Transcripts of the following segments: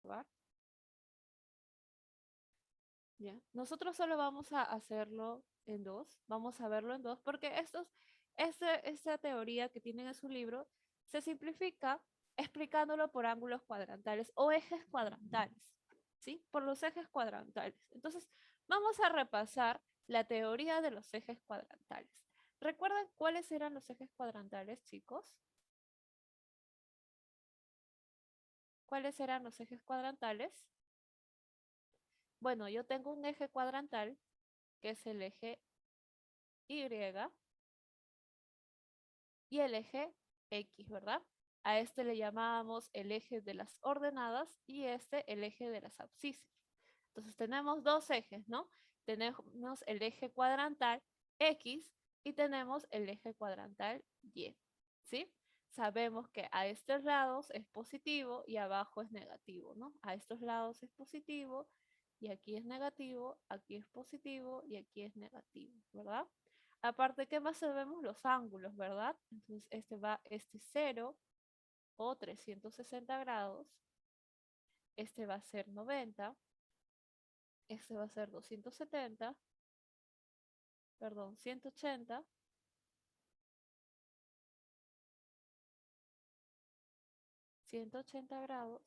observar. ¿Ya? Nosotros solo vamos a hacerlo en dos, vamos a verlo en dos, porque esta teoría que tienen en su libro se simplifica explicándolo por ángulos cuadrantales o ejes cuadrantales, ¿sí? Por los ejes cuadrantales. Entonces, vamos a repasar la teoría de los ejes cuadrantales. ¿Recuerdan cuáles eran los ejes cuadrantales, chicos? ¿Cuáles eran los ejes cuadrantales? Bueno, yo tengo un eje cuadrantal, que es el eje Y, y el eje X, ¿verdad? A este le llamábamos el eje de las ordenadas y este el eje de las abscisas. Entonces tenemos dos ejes, ¿no? Tenemos el eje cuadrantal X y tenemos el eje cuadrantal Y, ¿sí? Sabemos que a estos lados es positivo y abajo es negativo, ¿no? A estos lados es positivo y aquí es negativo, aquí es positivo y aquí es negativo, ¿verdad? Aparte, ¿qué más sabemos? Los ángulos, ¿verdad? Entonces, este 0 o 360 grados, este va a ser 90, este va a ser 270, perdón, 180, 180 grados,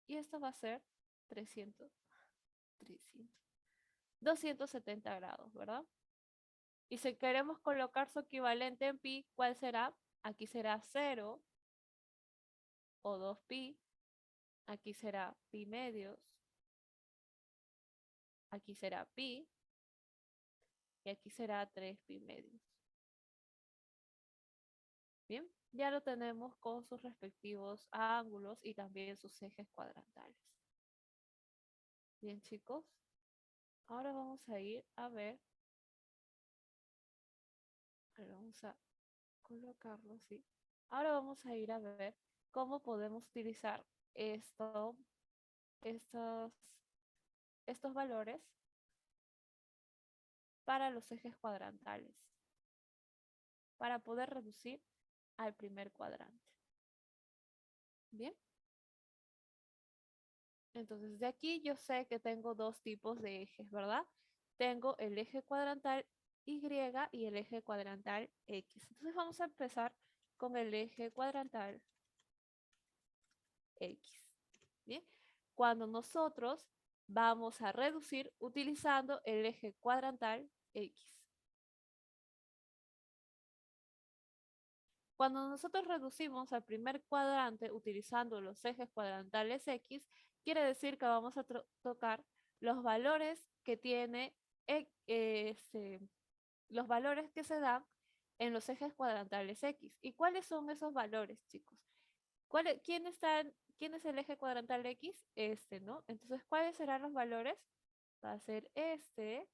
y esto va a ser 300, 300, 270 grados, ¿verdad? Y si queremos colocar su equivalente en pi, ¿cuál será? Aquí será 0 o 2pi, aquí será pi medios, aquí será pi, y aquí será 3 pi medios. Bien, ya lo tenemos con sus respectivos ángulos y también sus ejes cuadrantales. Bien, chicos, ahora vamos a ir a ver, vamos a colocarlo así. Ahora vamos a ir a ver cómo podemos utilizar esto, estos, estos valores para los ejes cuadrantales, para poder reducir al primer cuadrante. Bien. Entonces, de aquí yo sé que tengo dos tipos de ejes, ¿verdad? Tengo el eje cuadrantal Y y el eje cuadrantal X. Entonces vamos a empezar con el eje cuadrantal X. ¿Bien? Cuando nosotros vamos a reducir utilizando el eje cuadrantal X. Cuando nosotros reducimos al primer cuadrante utilizando los ejes cuadrantales X, quiere decir que vamos a tocar los valores que tiene los valores que se dan en los ejes cuadrantales X. ¿Y cuáles son esos valores, chicos? ¿Quién es el eje cuadrantal X? Este, ¿no? Entonces, ¿cuáles serán los valores? Va a ser este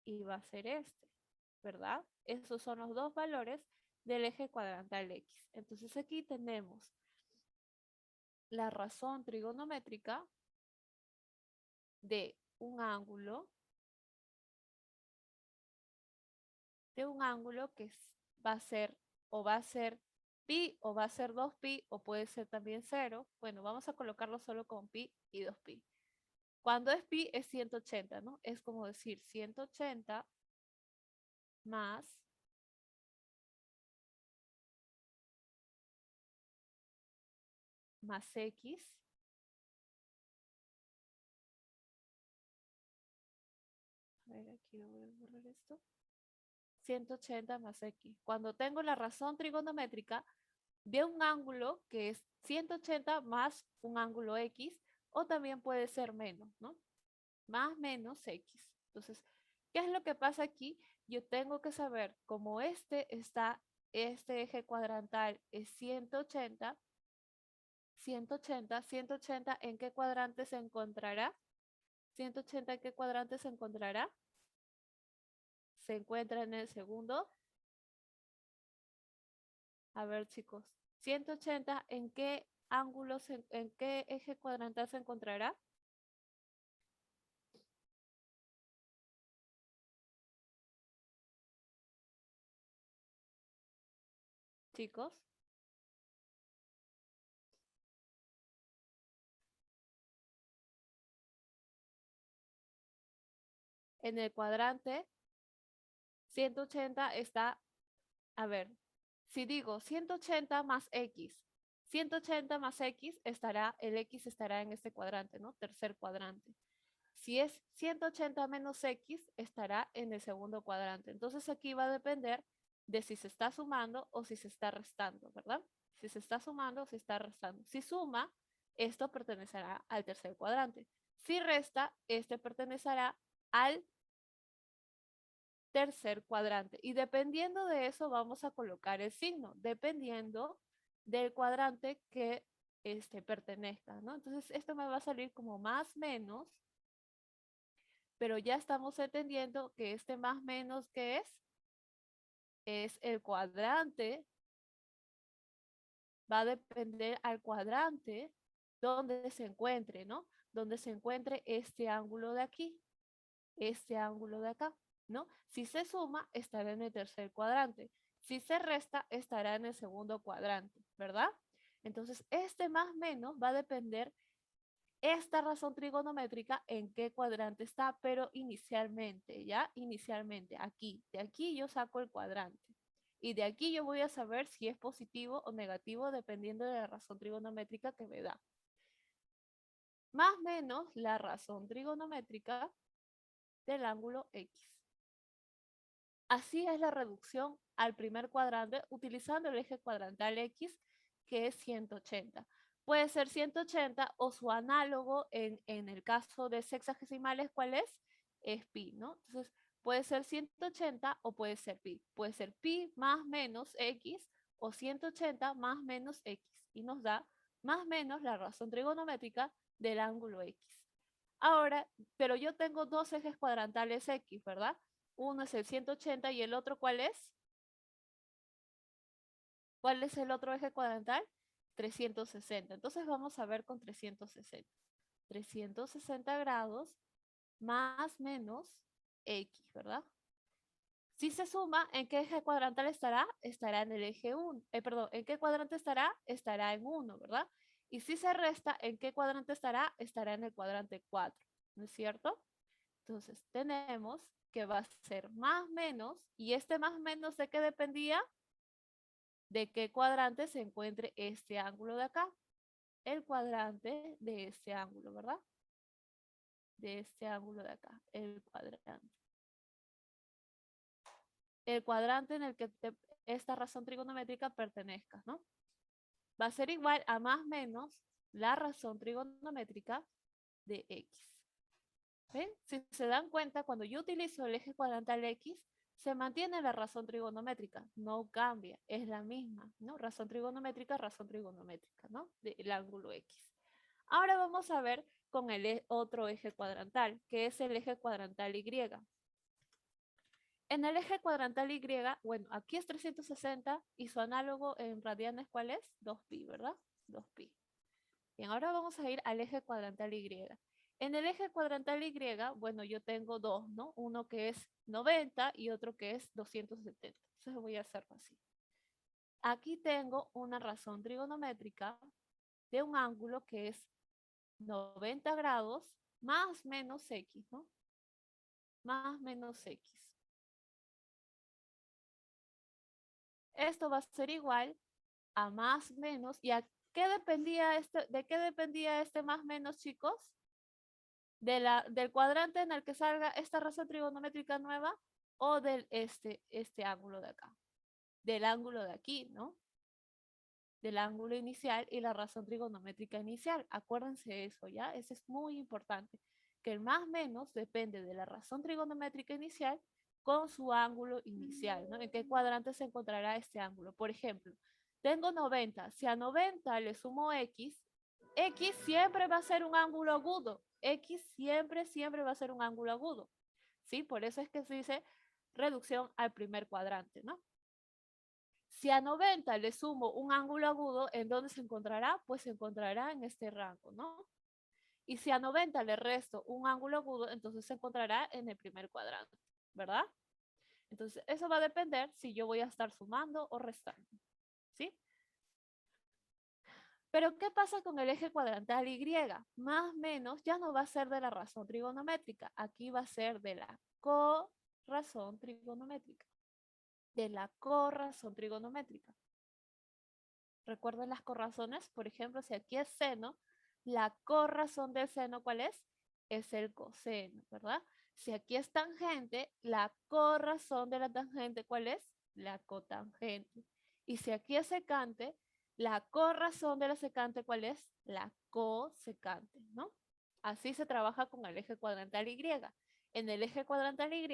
y va a ser este, ¿verdad? Esos son los dos valores del eje cuadrantal X. Entonces aquí tenemos la razón trigonométrica de un ángulo, que va a ser o va a ser pi o va a ser 2pi o puede ser también 0. Bueno, vamos a colocarlo solo con pi y 2pi. Cuando es pi es 180, ¿no? Es como decir 180 más x. A ver, aquí voy a borrar esto. 180 más x. Cuando tengo la razón trigonométrica de un ángulo que es 180 más un ángulo x, o también puede ser menos, ¿no? Más menos x. Entonces, ¿qué es lo que pasa aquí? Yo tengo que saber cómo este eje cuadrantal es 180, 180, 180, ¿en qué cuadrante se encontrará? 180, ¿en qué cuadrante se encontrará? Se encuentra en el segundo. A ver, chicos, 180, ¿en qué ángulo, en qué eje cuadrantal se encontrará? Chicos, En el cuadrante 180 está, a ver, si digo 180 más X, 180 más X estará, el X estará en este cuadrante, ¿no? Tercer cuadrante. Si es 180 menos X, estará en el segundo cuadrante. Entonces aquí va a depender de si se está sumando o si se está restando, ¿verdad? Si se está sumando o si está restando. Si suma, esto pertenecerá al tercer cuadrante. Si resta, este pertenecerá al tercer cuadrante. Y dependiendo de eso, vamos a colocar el signo, dependiendo del cuadrante que pertenezca, ¿no? Entonces, esto me va a salir como más menos, pero ya estamos entendiendo que este más menos, ¿qué es? Es el cuadrante, va a depender al cuadrante donde se encuentre, ¿no? Donde se encuentre este ángulo de aquí, este ángulo de acá, ¿no? Si se suma, estará en el tercer cuadrante. Si se resta, estará en el segundo cuadrante, ¿verdad? Entonces, este más menos va a depender esta razón trigonométrica en qué cuadrante está, pero inicialmente, ¿ya? Inicialmente, aquí. De aquí yo saco el cuadrante. Y de aquí yo voy a saber si es positivo o negativo dependiendo de la razón trigonométrica que me da. Más o menos la razón trigonométrica del ángulo X. Así es la reducción al primer cuadrante utilizando el eje cuadrantal X, que es 180. Puede ser 180 o su análogo en el caso de sexagesimales, ¿cuál es? Es pi, ¿no? Entonces, puede ser 180 o puede ser pi. Puede ser pi más menos X o 180 más menos X. Y nos da más menos la razón trigonométrica del ángulo X. Ahora, pero yo tengo dos ejes cuadrantales X, ¿verdad? Uno es el 180 y el otro, ¿cuál es? ¿Cuál es el otro eje cuadrantal? 360. Entonces vamos a ver con 360. 360 grados más menos X, ¿verdad? Si se suma, ¿en qué eje cuadrantal estará? Estará en el eje 1. Perdón, ¿en qué cuadrante estará? Estará en 1, ¿verdad? Y si se resta, ¿en qué cuadrante estará? Estará en el cuadrante 4, ¿no es cierto? Entonces tenemos que va a ser más menos, y este más menos ¿de qué dependía? De qué cuadrante se encuentre este ángulo de acá. El cuadrante de este ángulo, ¿verdad? De este ángulo de acá, el cuadrante. El cuadrante en el que esta razón trigonométrica pertenezca, ¿no? Va a ser igual a más menos la razón trigonométrica de X. ¿Ven? Si se dan cuenta, cuando yo utilizo el eje cuadrantal X, se mantiene la razón trigonométrica, no cambia, es la misma, ¿no? Razón trigonométrica, ¿no? Del ángulo X. Ahora vamos a ver con el otro eje cuadrantal, que es el eje cuadrantal Y. En el eje cuadrantal Y, bueno, aquí es 360 y su análogo en radianes, ¿cuál es? 2pi, ¿verdad? 2pi. Bien, ahora vamos a ir al eje cuadrantal Y. En el eje cuadrantal Y, bueno, yo tengo dos, ¿no? Uno que es 90 y otro que es 270. Entonces voy a hacerlo así. Aquí tengo una razón trigonométrica de un ángulo que es 90 grados más menos X, ¿no? Más menos X. Esto va a ser igual a más menos. ¿Y a qué dependía de qué dependía este más menos, chicos? Del cuadrante en el que salga esta razón trigonométrica nueva o del este ángulo de acá. Del ángulo de aquí, ¿no? Del ángulo inicial y la razón trigonométrica inicial. Acuérdense eso, ¿ya? Eso es muy importante. Que el más menos depende de la razón trigonométrica inicial con su ángulo inicial, ¿no? ¿En qué cuadrante se encontrará este ángulo? Por ejemplo, tengo 90. Si a 90 le sumo X, X siempre va a ser un ángulo agudo. X siempre, siempre va a ser un ángulo agudo. ¿Sí? Por eso es que se dice reducción al primer cuadrante, ¿no? Si a 90 le sumo un ángulo agudo, ¿en dónde se encontrará? Pues se encontrará en este rango, ¿no? Y si a 90 le resto un ángulo agudo, entonces se encontrará en el primer cuadrante, ¿verdad? Entonces, eso va a depender si yo voy a estar sumando o restando, ¿sí? Pero ¿qué pasa con el eje cuadrantal Y? Más o menos ya no va a ser de la razón trigonométrica. Aquí va a ser de la corrazón trigonométrica. De la corrazón trigonométrica. ¿Recuerdan las corrazones? Por ejemplo, si aquí es seno, la corrazón del seno, ¿cuál es? Es el coseno, ¿verdad? Si aquí es tangente, la corrazón de la tangente, ¿cuál es? La cotangente. Y si aquí es secante, la corrazón de la secante, ¿cuál es? La cosecante, ¿no? Así se trabaja con el eje cuadrantal Y. En el eje cuadrantal Y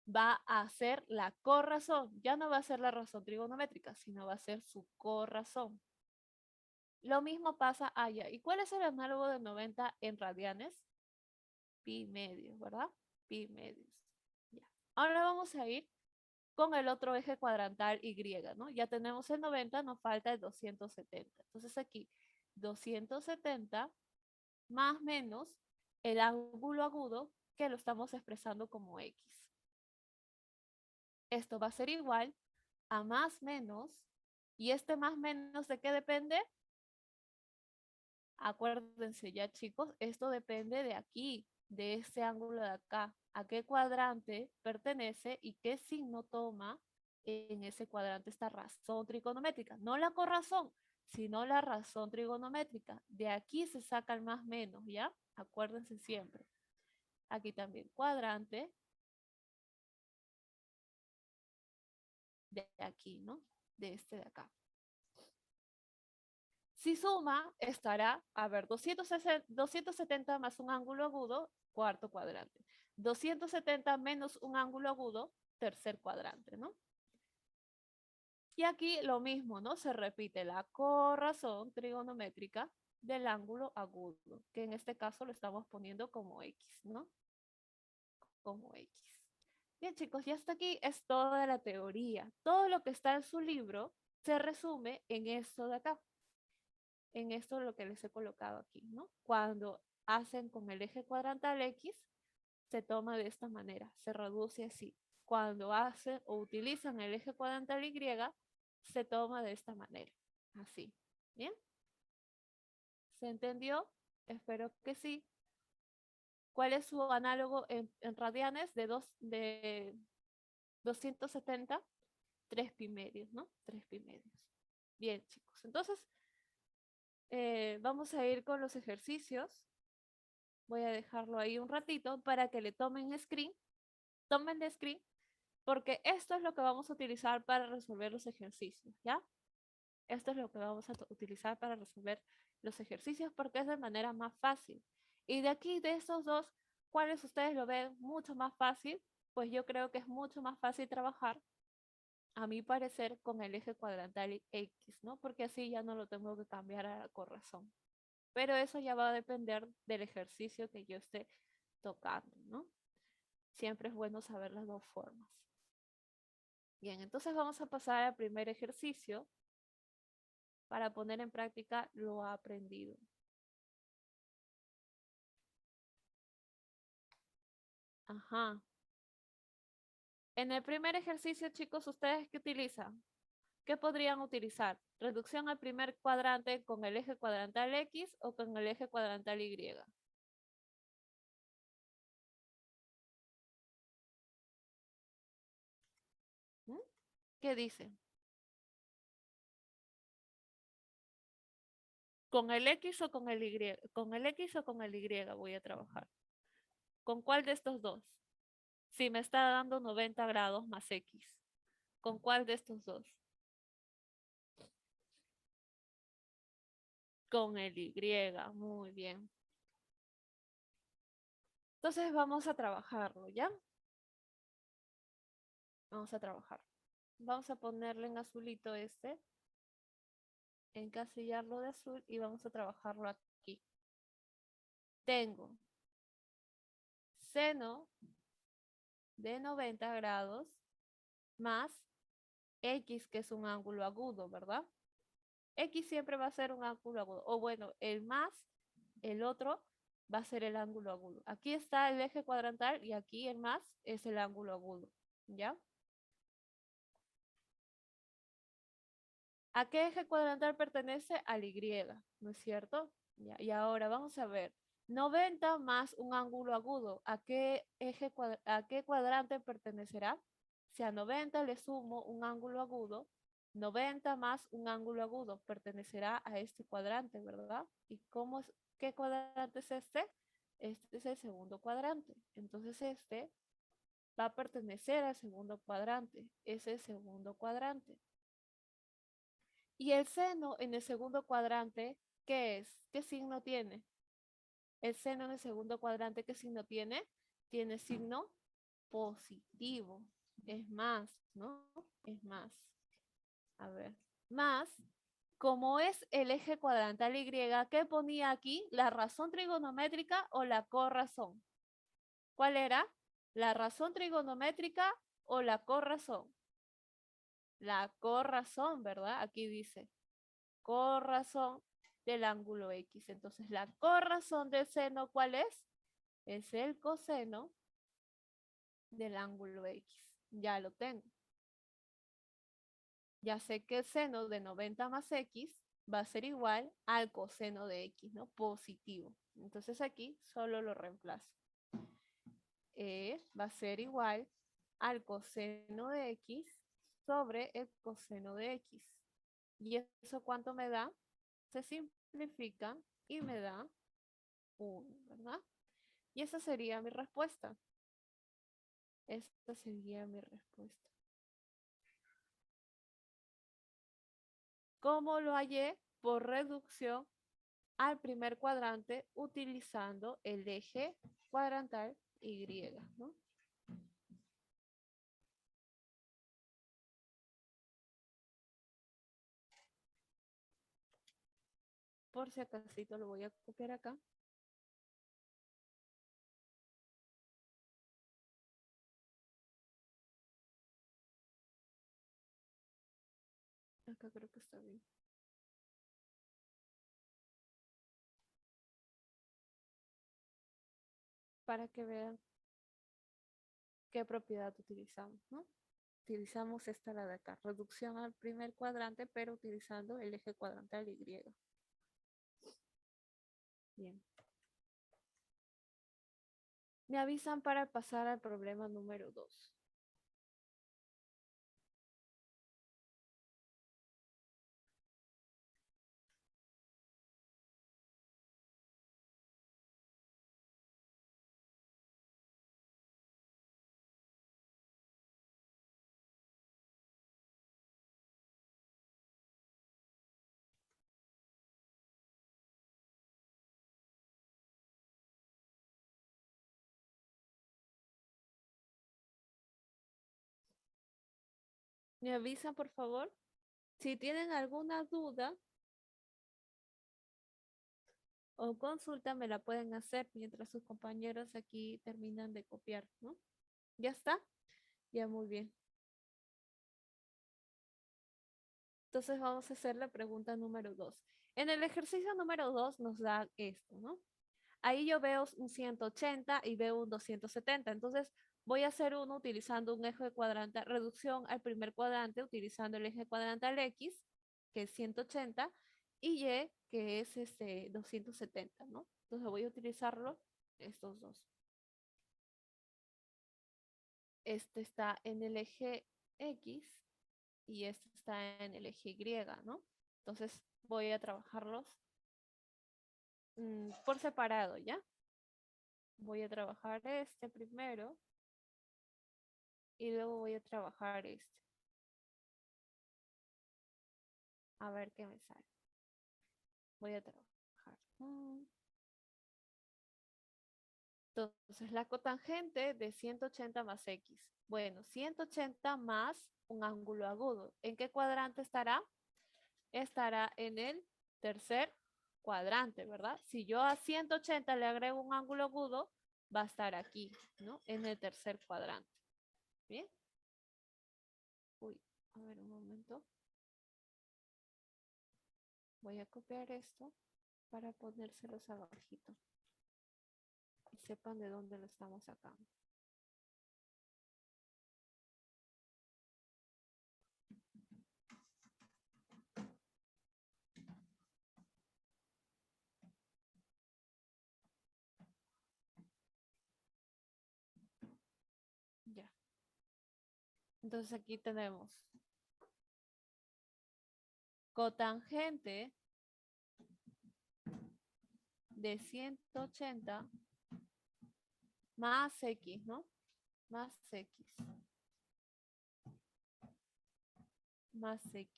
va a ser la corrazón. Ya no va a ser la razón trigonométrica, sino va a ser su corrazón. Lo mismo pasa allá. ¿Y cuál es el análogo de 90 en radianes? Pi medios, ¿verdad? Pi medios. Ya. Ahora vamos a ir con el otro eje cuadrantal Y, ¿no? Ya tenemos el 90, nos falta el 270. Entonces aquí, 270 más menos el ángulo agudo que lo estamos expresando como X. Esto va a ser igual a más menos. ¿Y este más menos de qué depende? Acuérdense ya, chicos, esto depende de aquí, de este ángulo de acá. ¿A qué cuadrante pertenece y qué signo toma en ese cuadrante esta razón trigonométrica? No la corrazón, sino la razón trigonométrica. De aquí se saca el más menos, ¿ya? Acuérdense siempre. Aquí también cuadrante. De aquí, ¿no? De este de acá. Si suma, estará, a ver, 270 más un ángulo agudo, cuarto cuadrante. 270 menos un ángulo agudo, tercer cuadrante, ¿no? Y aquí lo mismo, ¿no? Se repite la corrazón trigonométrica del ángulo agudo, que en este caso lo estamos poniendo como X, ¿no? Como X. Bien, chicos, ya hasta aquí es toda la teoría. Todo lo que está en su libro se resume en esto de acá. En esto lo que les he colocado aquí, ¿no? Cuando hacen con el eje cuadrantal X, se toma de esta manera, se reduce así. Cuando hacen o utilizan el eje cuadrantal Y, se toma de esta manera, así. ¿Bien? ¿Se entendió? Espero que sí. ¿Cuál es su análogo en radianes de 270? 3 pi medios, ¿no? 3 pi medios. Bien, chicos. Entonces, vamos a ir con los ejercicios. Voy a dejarlo ahí un ratito para que le tomen screen. Tomen de screen porque esto es lo que vamos a utilizar para resolver los ejercicios, ¿ya? Esto es lo que vamos a utilizar para resolver los ejercicios porque es de manera más fácil. Y de aquí, de estos dos, ¿cuáles ustedes lo ven mucho más fácil? Pues yo creo que es mucho más fácil trabajar, a mi parecer, con el eje cuadrantal X, ¿no? Porque así ya no lo tengo que cambiar a la corrazón. Pero eso ya va a depender del ejercicio que yo esté tocando, ¿no? Siempre es bueno saber las dos formas. Bien, entonces vamos a pasar al primer ejercicio para poner en práctica lo aprendido. Ajá. En el primer ejercicio, chicos, ¿ustedes qué utilizan? ¿Qué podrían utilizar? ¿Reducción al primer cuadrante con el eje cuadrantal X o con el eje cuadrantal Y? ¿Mm? ¿Qué dicen? ¿Con el X o con el Y? ¿Con el X o con el Y voy a trabajar? ¿Con cuál de estos dos? Si me está dando 90 grados más X. ¿Con cuál de estos dos? Con el Y. Muy bien. Entonces vamos a trabajarlo, ¿ya? Vamos a trabajar. Vamos a ponerle en azulito este, encasillarlo de azul y vamos a trabajarlo aquí. Tengo seno de 90 grados más X, que es un ángulo agudo, ¿verdad? X siempre va a ser un ángulo agudo. O bueno, el más, el otro va a ser el ángulo agudo. Aquí está el eje cuadrantal y aquí el más es el ángulo agudo, ¿ya? ¿A qué eje cuadrantal pertenece? Al Y, ¿no es cierto? Ya, y ahora vamos a ver. 90 más un ángulo agudo. ¿A qué cuadrante pertenecerá? Si a 90 le sumo un ángulo agudo, 90 más un ángulo agudo pertenecerá a este cuadrante, ¿verdad? ¿Y qué cuadrante es este? Este es el segundo cuadrante. Entonces este va a pertenecer al segundo cuadrante. Es el segundo cuadrante. Y el seno en el segundo cuadrante, ¿qué es? ¿Qué signo tiene? El seno en el segundo cuadrante, ¿qué signo tiene? Tiene signo positivo. Es más, ¿no? Es más. A ver. Más, como es el eje cuadrantal Y, ¿qué ponía aquí? ¿La razón trigonométrica o la corrazón? ¿Cuál era? ¿La razón trigonométrica o la corrazón? La corrazón, ¿verdad? Aquí dice corrazón del ángulo X. Entonces, la corrazón del seno, ¿cuál es? Es el coseno del ángulo X. Ya lo tengo. Ya sé que el seno de 90 más X va a ser igual al coseno de X, ¿no? Positivo. Entonces aquí solo lo reemplazo. Va a ser igual al coseno de X sobre el coseno de X. ¿Y eso cuánto me da? Se simplifica y me da 1, ¿verdad? Y esa sería mi respuesta. Esta sería mi respuesta. ¿Cómo lo hallé? Por reducción al primer cuadrante utilizando el eje cuadrantal Y, ¿no? Por si acaso lo voy a copiar acá. Acá creo que está bien. Para que vean qué propiedad utilizamos, ¿no? Utilizamos esta, la de acá, reducción al primer cuadrante, pero utilizando el eje cuadrantal Y. Bien. Me avisan para pasar al problema número 2. Me avisan, por favor. Si tienen alguna duda o consulta, me la pueden hacer mientras sus compañeros aquí terminan de copiar, ¿no? ¿Ya está? Ya, muy bien. Entonces vamos a hacer la pregunta número 2. En el ejercicio número 2 nos da esto, ¿no? Ahí yo veo un 180 y veo un 270. Entonces voy a hacer uno utilizando un eje cuadrantal, reducción al primer cuadrante utilizando el eje cuadrantal X, que es 180, y Y, que es 270, ¿no? Entonces voy a utilizarlo estos dos. Este está en el eje X y este está en el eje Y, ¿no? Entonces voy a trabajarlos por separado, ¿ya? Voy a trabajar este primero y luego voy a trabajar este. A ver qué me sale. Voy a trabajar. Entonces, la cotangente de 180 más X. Bueno, 180 más un ángulo agudo. ¿En qué cuadrante estará? Estará en el tercer cuadrante, ¿verdad? Si yo a 180 le agrego un ángulo agudo, va a estar aquí, ¿no? En el tercer cuadrante. ¿Bien? Uy, a ver un momento. Voy a copiar esto para ponérselos abajito. Y sepan de dónde lo estamos sacando. Entonces aquí tenemos cotangente de 180 más X, ¿no? Más X. Más X.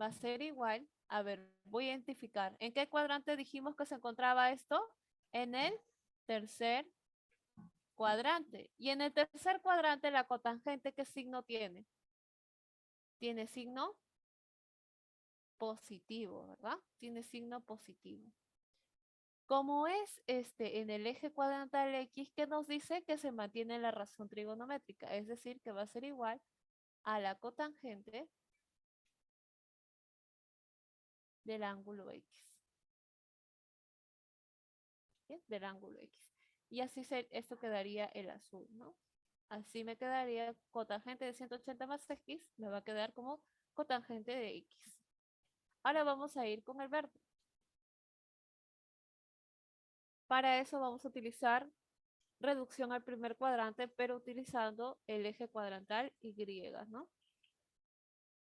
Va a ser igual, a ver, voy a identificar. ¿En qué cuadrante dijimos que se encontraba esto? En el tercer cuadrante. Y en el tercer cuadrante la cotangente, ¿qué signo tiene? Tiene signo positivo, ¿verdad? Tiene signo positivo. Como es en el eje cuadrantal X, que nos dice que se mantiene la razón trigonométrica, es decir, que va a ser igual a la cotangente del ángulo X. ¿Bien? Del ángulo X. Y así esto quedaría el azul, ¿no? Así me quedaría cotangente de 180 más X, me va a quedar como cotangente de X. Ahora vamos a ir con el verde. Para eso vamos a utilizar reducción al primer cuadrante, pero utilizando el eje cuadrantal Y, ¿no?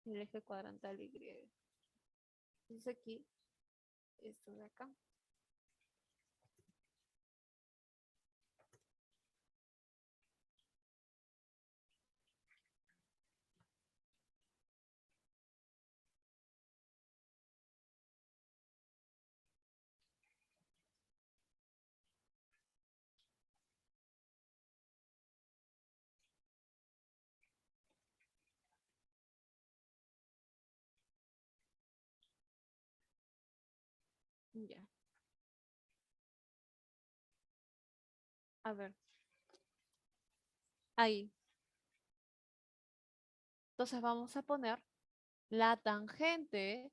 El eje cuadrantal Y. Entonces aquí, esto de acá. Ya. A ver. Ahí. Entonces vamos a poner la tangente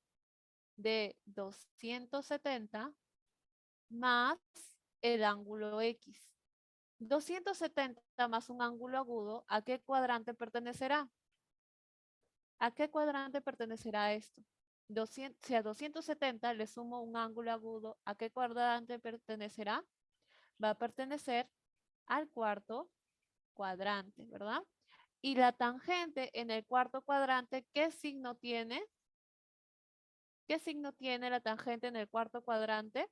de 270 más el ángulo X. 270 más un ángulo agudo, ¿a qué cuadrante pertenecerá? ¿A qué cuadrante pertenecerá esto? 200, si a 270 le sumo un ángulo agudo, ¿a qué cuadrante pertenecerá? Va a pertenecer al cuarto cuadrante, ¿verdad? Y la tangente en el cuarto cuadrante, ¿qué signo tiene? ¿Qué signo tiene la tangente en el cuarto cuadrante?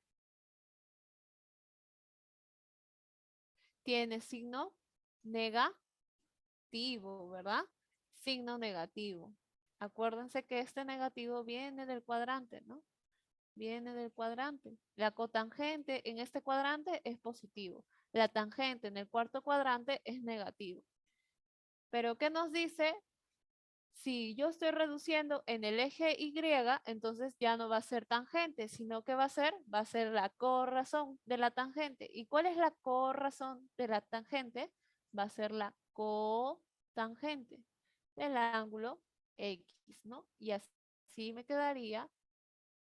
Tiene signo negativo, ¿verdad? Signo negativo. Acuérdense que este negativo viene del cuadrante, ¿no? Viene del cuadrante. La cotangente en este cuadrante es positivo. La tangente en el cuarto cuadrante es negativo. Pero ¿qué nos dice? Si yo estoy reduciendo en el eje Y, entonces ya no va a ser tangente, sino que va a ser la corrazón de la tangente. ¿Y cuál es la corrazón de la tangente? Va a ser la cotangente del ángulo X, ¿no? Y así me quedaría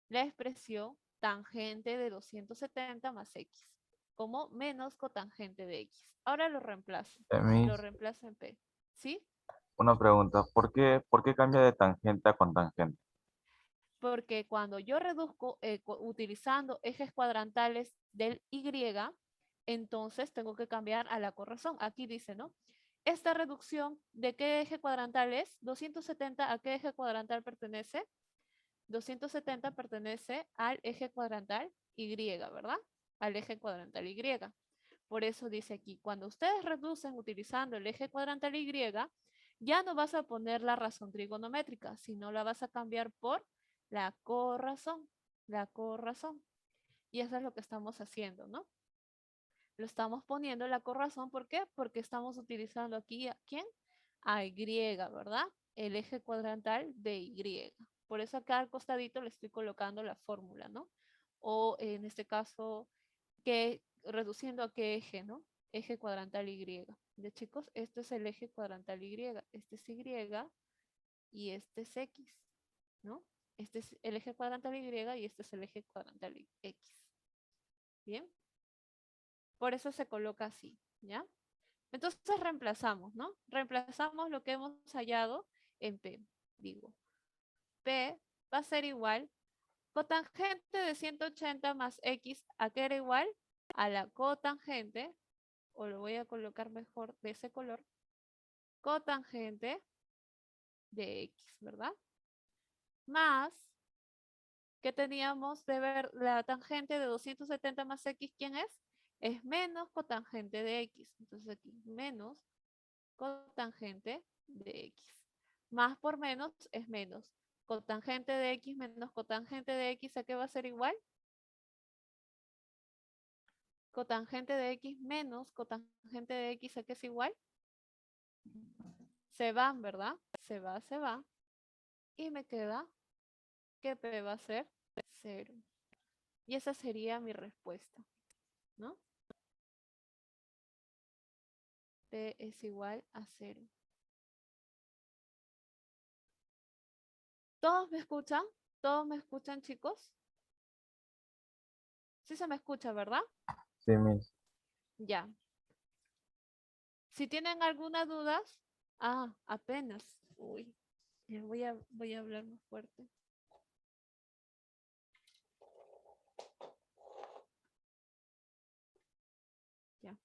la expresión tangente de 270 más X, como menos cotangente de X. Ahora Mis, lo reemplazo en P, ¿sí? una pregunta, por qué cambia de tangente a cotangente? Porque cuando yo reduzco utilizando ejes cuadrantales del Y, entonces tengo que cambiar a la corrazón. Aquí dice, ¿no? Esta reducción, ¿de qué eje cuadrantal es? 270, ¿a qué eje cuadrantal pertenece? 270 pertenece al eje cuadrantal Y, ¿verdad? Al eje cuadrantal Y. Por eso dice aquí, cuando ustedes reducen utilizando el eje cuadrantal Y, ya no vas a poner la razón trigonométrica, sino la vas a cambiar por la corrazón, la corrazón. Y eso es lo que estamos haciendo, ¿no? Lo estamos poniendo la corrazón, ¿por qué? Porque estamos utilizando aquí, ¿a quién? A Y, ¿verdad? El eje cuadrantal de Y. Por eso acá al costadito le estoy colocando la fórmula, ¿no? O en este caso, que reduciendo a qué eje, ¿no? Eje cuadrantal Y. De chicos, este es el eje cuadrantal Y, este es Y y este es X, ¿no? Este es el eje cuadrantal Y y este es el eje cuadrantal X. ¿Bien? Por eso se coloca así, ¿ya? Entonces reemplazamos, ¿no? Reemplazamos lo que hemos hallado en P. Digo, P va a ser igual, cotangente de 180 más X, ¿a qué era igual? A la cotangente o lo voy a colocar mejor de ese color, cotangente de X, ¿verdad? Más que teníamos de ver la tangente de 270 más X, ¿quién es? Es menos cotangente de X. Entonces aquí menos cotangente de X. Más por menos es menos. Cotangente de X menos cotangente de X, ¿a qué va a ser igual? Cotangente de X menos cotangente de X, ¿a qué es igual? Se van, ¿verdad? Se va, se va. Y me queda que P va a ser 0. Y esa sería mi respuesta, ¿no? P es igual a 0. ¿Todos me escuchan? ¿Todos me escuchan, chicos? Sí se me escucha, ¿verdad? Sí, Miss. Ya. Si tienen alguna duda, apenas. Uy, ya voy a hablar más fuerte. Ya.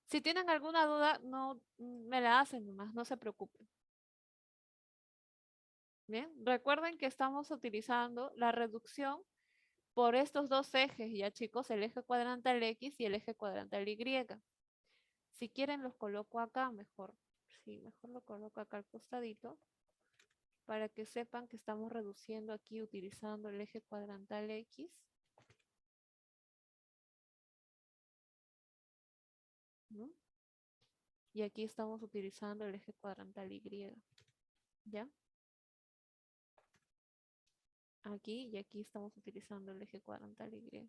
Si tienen alguna duda, no me la hacen nomás, no se preocupen. Bien, recuerden que estamos utilizando la reducción por estos dos ejes, ya chicos, el eje cuadrantal X y el eje cuadrantal Y. Si quieren los coloco acá mejor. Sí, mejor lo coloco acá al costadito para que sepan que estamos reduciendo aquí utilizando el eje cuadrantal X. ¿No? Y aquí estamos utilizando el eje cuadrantal Y. ¿Ya? Aquí y aquí estamos utilizando el eje cuadrantal Y.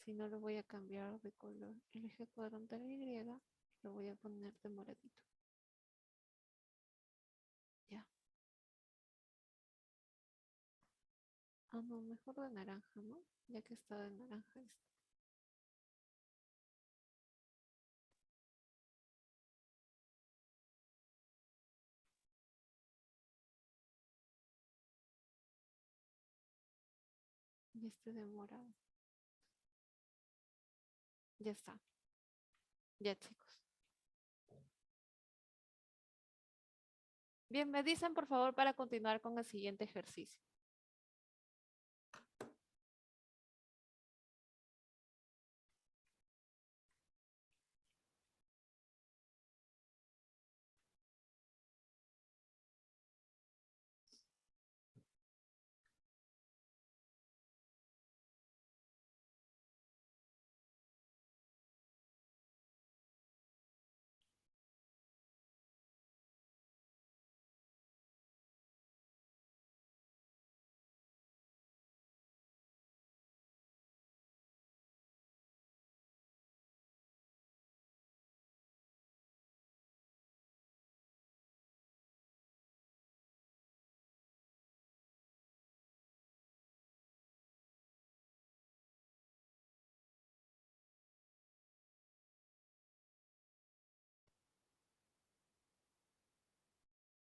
Si no, lo voy a cambiar de color. El eje cuadrantal Y lo voy a poner de moradito. Ya. No, mejor de naranja, ¿no? Ya que está de naranja esto. Y este de morado. Ya está. Ya, chicos. Bien, me dicen por favor para continuar con el siguiente ejercicio.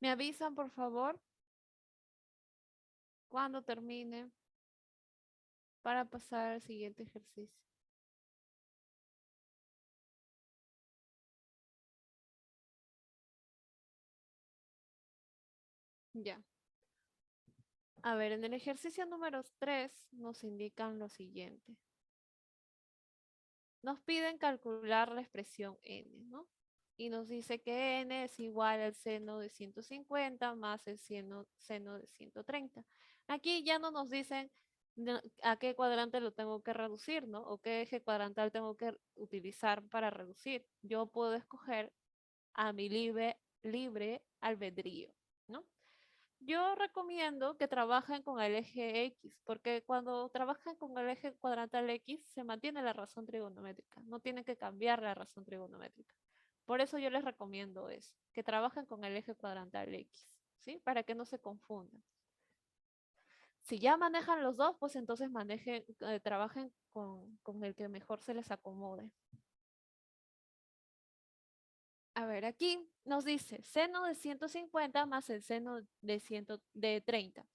Me avisan por favor cuando termine para pasar al siguiente ejercicio. Ya. A ver, en el ejercicio número 3 nos indican lo siguiente. Nos piden calcular la expresión n, ¿no? Y nos dice que n es igual al seno de 150 más el seno de 130. Aquí ya no nos dicen a qué cuadrante lo tengo que reducir, ¿no? O qué eje cuadrantal tengo que utilizar para reducir. Yo puedo escoger a mi libre albedrío, ¿no? Yo recomiendo que trabajen con el eje X, porque cuando trabajan con el eje cuadrantal X se mantiene la razón trigonométrica, no tienen que cambiar la razón trigonométrica. Por eso yo les recomiendo eso, que trabajen con el eje cuadrantal X, ¿sí? Para que no se confundan. Si ya manejan los dos, pues entonces trabajen con el que mejor se les acomode. A ver, aquí nos dice seno de 150 más el seno de 30.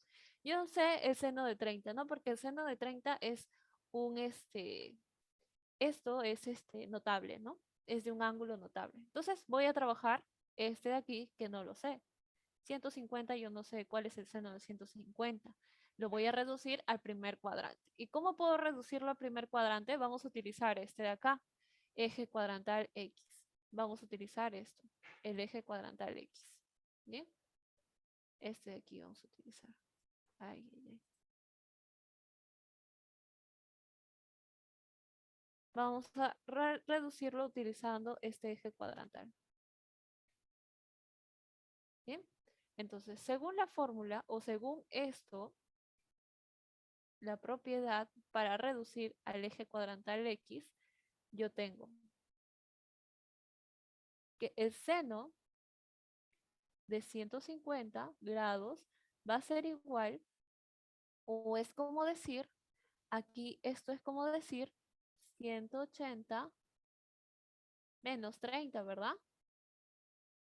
Yo no sé el seno de 30, ¿no? Porque el seno de 30 es un, esto es notable, ¿no? Es de un ángulo notable. Entonces voy a trabajar este de aquí, que no lo sé. 150, yo no sé cuál es el seno de 150. Lo voy a reducir al primer cuadrante. ¿Y cómo puedo reducirlo al primer cuadrante? Vamos a utilizar este de acá, eje cuadrantal X. Vamos a utilizar esto, el eje cuadrantal X. ¿Bien? Este de aquí vamos a utilizar. Ay, ay, ay. Vamos a reducirlo utilizando este eje cuadrantal. ¿Bien? Entonces, según la fórmula o según esto, la propiedad para reducir al eje cuadrantal X, yo tengo que el seno de 150 grados va a ser igual, o es como decir, aquí esto es como decir 180 menos 30, ¿verdad?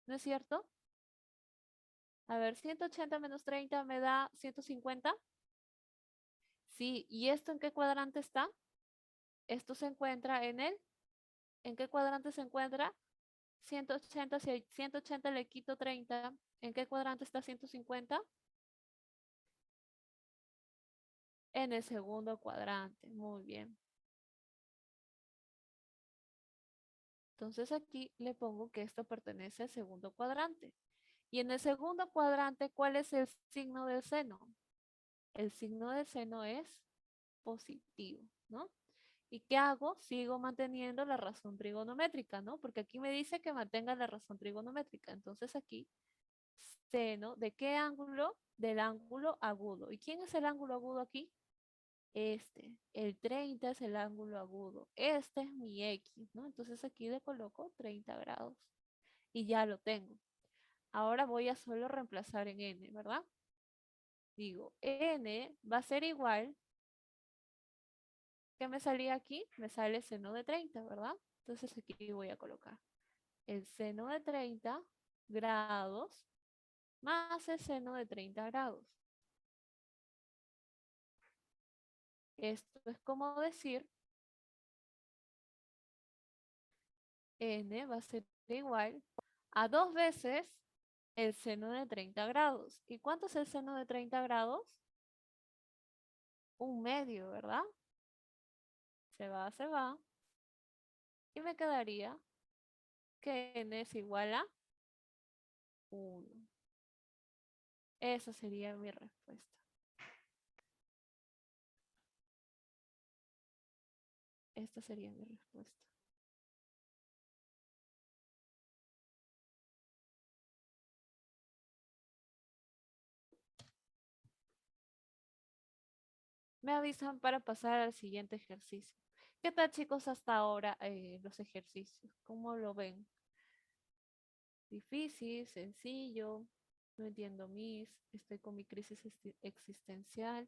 ¿No es cierto? A ver, 180 menos 30 me da 150. Sí, ¿y esto en qué cuadrante está? Esto se encuentra en el, ¿en qué cuadrante se encuentra? 180, si a 180 le quito 30, ¿en qué cuadrante está 150? En el segundo cuadrante, muy bien. Entonces aquí le pongo que esto pertenece al segundo cuadrante. Y en el segundo cuadrante, ¿cuál es el signo del seno? El signo del seno es positivo, ¿no? ¿Y qué hago? Sigo manteniendo la razón trigonométrica, ¿no? Porque aquí me dice que mantenga la razón trigonométrica. Entonces aquí, seno, ¿de qué ángulo? Del ángulo agudo. ¿Y quién es el ángulo agudo aquí? Este. El 30 es el ángulo agudo. Este es mi X, ¿no? Entonces aquí le coloco 30 grados. Y ya lo tengo. Ahora voy a solo reemplazar en n, ¿verdad? Digo, n va a ser igual. ¿Qué me salía aquí? Me sale seno de 30, ¿verdad? Entonces aquí voy a colocar el seno de 30 grados más el seno de 30 grados. Esto es como decir, n va a ser igual a 2 veces el seno de 30 grados. ¿Y cuánto es el seno de 30 grados? Un medio, ¿verdad? Se va. Y me quedaría que n es igual a 1. Esa sería mi respuesta. Esta sería mi respuesta. Me avisan para pasar al siguiente ejercicio. ¿Qué tal, chicos, hasta ahora los ejercicios? ¿Cómo lo ven? Difícil, sencillo, no entiendo estoy con mi crisis existencial.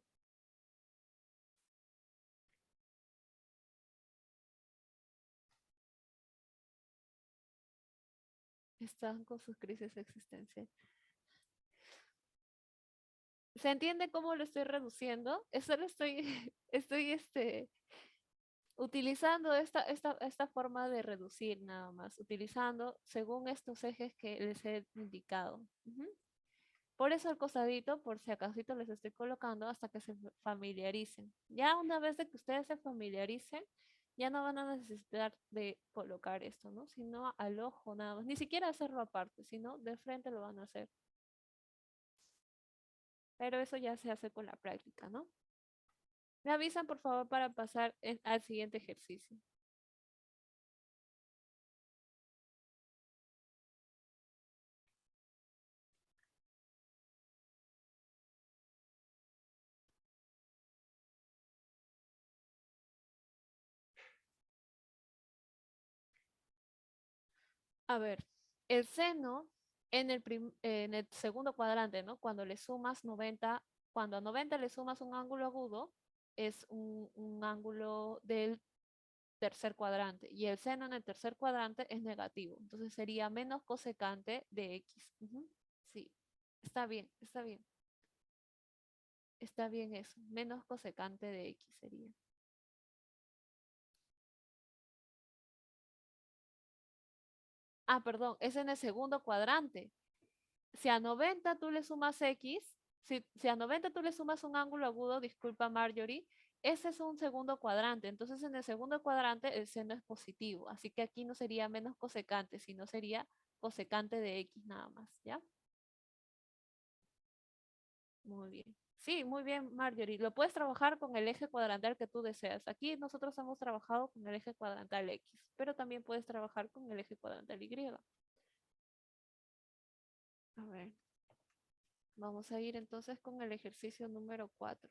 Están con sus crisis existenciales. ¿Se entiende cómo lo estoy reduciendo? Eso lo estoy, estoy utilizando esta forma de reducir nada más, utilizando según estos ejes que les he indicado. Por eso al costadito, por si acaso les estoy colocando hasta que se familiaricen. Ya una vez de que ustedes se familiaricen, ya no van a necesitar de colocar esto, ¿no? Sino al ojo nada más. Ni siquiera hacerlo aparte, sino de frente lo van a hacer. Pero eso ya se hace con la práctica, ¿no? Me avisan, por favor, para pasar al siguiente ejercicio. A ver, el seno en el segundo cuadrante, ¿no? Cuando le sumas 90, cuando a 90 le sumas un ángulo agudo, es un ángulo del tercer cuadrante y el seno en el tercer cuadrante es negativo. Entonces sería menos cosecante de X. Sí, está bien, está bien. Está bien eso. Menos cosecante de X sería. Ah, perdón, es en el segundo cuadrante. Si a 90 tú le sumas X, si a 90 tú le sumas un ángulo agudo, disculpa Marjorie, ese es un segundo cuadrante. Entonces en el segundo cuadrante el seno es positivo. Así que aquí no sería menos cosecante, sino sería cosecante de X nada más, ¿ya? Muy bien. Sí, muy bien, Marjorie. Lo puedes trabajar con el eje cuadrantal que tú deseas. Aquí nosotros hemos trabajado con el eje cuadrantal X, pero también puedes trabajar con el eje cuadrantal Y. A ver, vamos a ir entonces con el ejercicio número 4.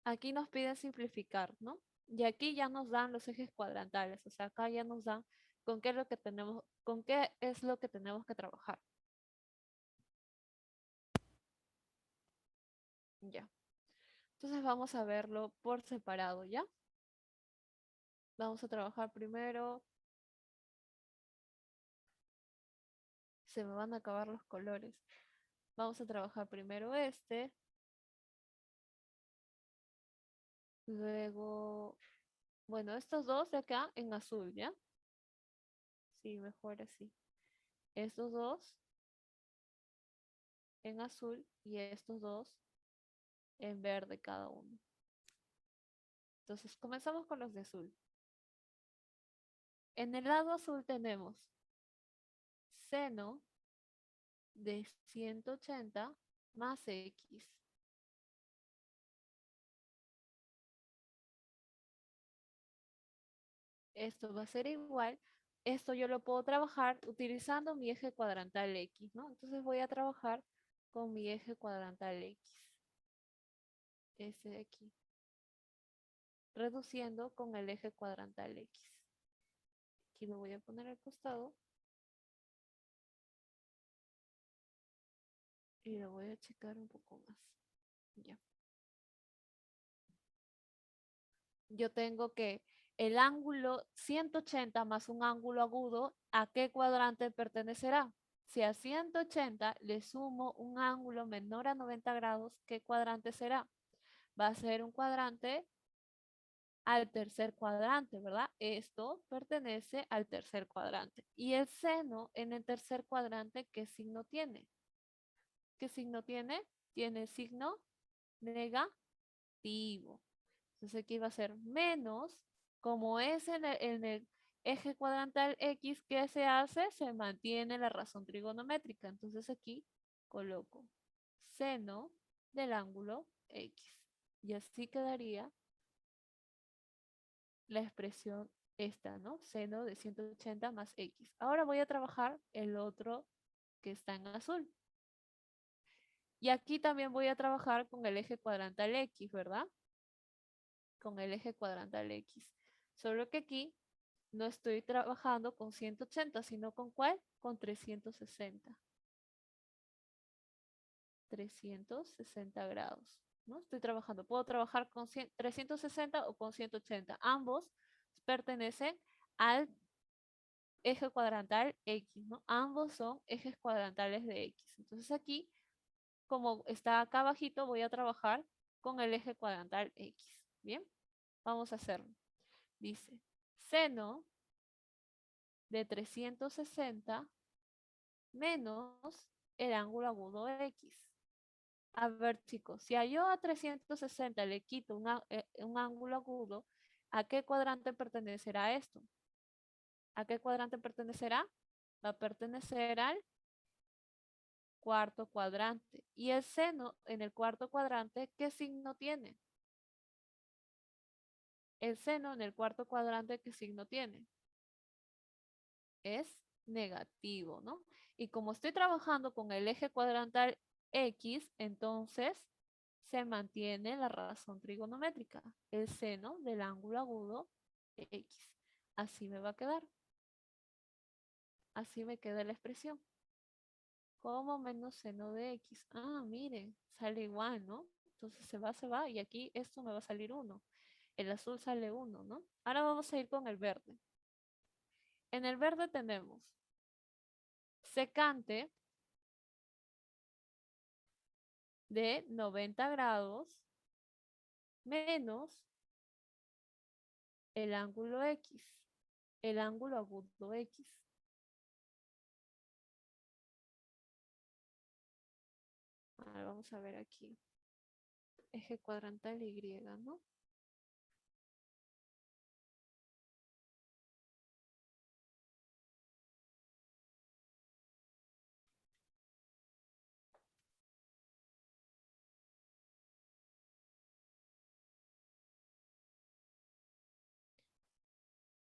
Aquí nos piden simplificar, ¿no? Y aquí ya nos dan los ejes cuadrantales, o sea, acá ya nos dan con qué es lo que tenemos, con qué es lo que tenemos que trabajar. Ya. Entonces vamos a verlo por separado, ¿ya? Vamos a trabajar primero. Se me van a acabar los colores. Vamos a trabajar primero este. Luego, bueno, estos dos de acá en azul, ¿ya? Sí, mejor así. Estos dos en azul y estos dos en verde cada uno. Entonces, comenzamos con los de azul. En el lado azul tenemos seno de 180 más X. Esto va a ser igual. Esto yo lo puedo trabajar utilizando mi eje cuadrantal X, ¿no? Entonces voy a trabajar con mi eje cuadrantal X. Ese de aquí. Reduciendo con el eje cuadrantal X. Aquí lo voy a poner al costado. Y lo voy a checar un poco más. Ya. Yo tengo que el ángulo 180 más un ángulo agudo, ¿a qué cuadrante pertenecerá? Si a 180 le sumo un ángulo menor a 90 grados, ¿qué cuadrante será? Va a ser un cuadrante al tercer cuadrante, ¿verdad? Esto pertenece al tercer cuadrante. Y el seno en el tercer cuadrante, ¿qué signo tiene? ¿Qué signo tiene? Tiene signo negativo. Entonces aquí va a ser menos, como es en el eje cuadrantal X, ¿qué se hace? Se mantiene la razón trigonométrica. Entonces aquí coloco seno del ángulo X. Y así quedaría la expresión esta, ¿no? Seno de 180 más X. Ahora voy a trabajar el otro que está en azul. Y aquí también voy a trabajar con el eje cuadrantal X, ¿verdad? Con el eje cuadrantal X. Solo que aquí no estoy trabajando con 180, sino con ¿cuál? Con 360. 360 grados, ¿no? Estoy trabajando. Puedo trabajar con 360 o con 180. Ambos pertenecen al eje cuadrantal X, ¿no? Ambos son ejes cuadrantales de X. Entonces aquí, como está acá abajito, voy a trabajar con el eje cuadrantal X. Bien, vamos a hacerlo. Dice, seno de 360 menos el ángulo agudo X. A ver, chicos, si a yo a 360 le quito un ángulo agudo, ¿a qué cuadrante pertenecerá esto? ¿A qué cuadrante pertenecerá? Va a pertenecer al cuarto cuadrante. Y el seno en el cuarto cuadrante, ¿qué signo tiene? El seno en el cuarto cuadrante, ¿qué signo tiene? Es negativo, ¿no? Y como estoy trabajando con el eje cuadrantal X, entonces se mantiene la razón trigonométrica, el seno del ángulo agudo X. Así me va a quedar. Así me queda la expresión. Como menos seno de x. Ah, miren, sale igual, ¿no? Entonces se va, y aquí esto me va a salir 1. El azul sale 1, ¿no? Ahora vamos a ir con el verde. En el verde tenemos secante de 90 grados menos el ángulo X, el ángulo agudo X. Ahora vamos a ver aquí. Eje cuadrantal Y, ¿no?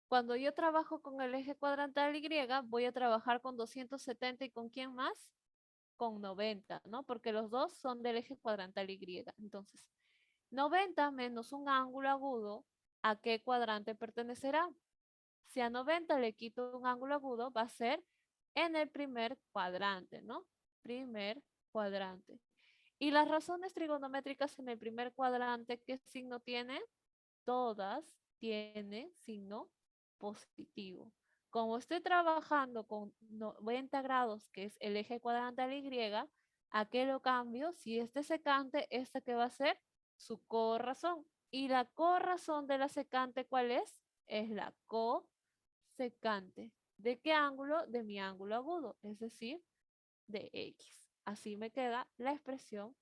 Cuando yo trabajo con el eje cuadrantal Y, voy a trabajar con 270 y ¿con quién más? Con 90, ¿no? Porque los dos son del eje cuadrantal Y. Entonces, 90 menos un ángulo agudo, ¿a qué cuadrante pertenecerá? Si a 90 le quito un ángulo agudo, va a ser en el primer cuadrante, ¿no? Primer cuadrante. Y las razones trigonométricas en el primer cuadrante, ¿qué signo tienen? Todas tienen signo positivo. Como estoy trabajando con 90 grados, que es el eje cuadrantal Y, ¿a qué lo cambio? Si este secante, ¿esta qué va a ser? Su corrazón. ¿Y la corrazón de la secante cuál es? Es la cosecante. ¿De qué ángulo? De mi ángulo agudo, es decir, de X. Así me queda la expresión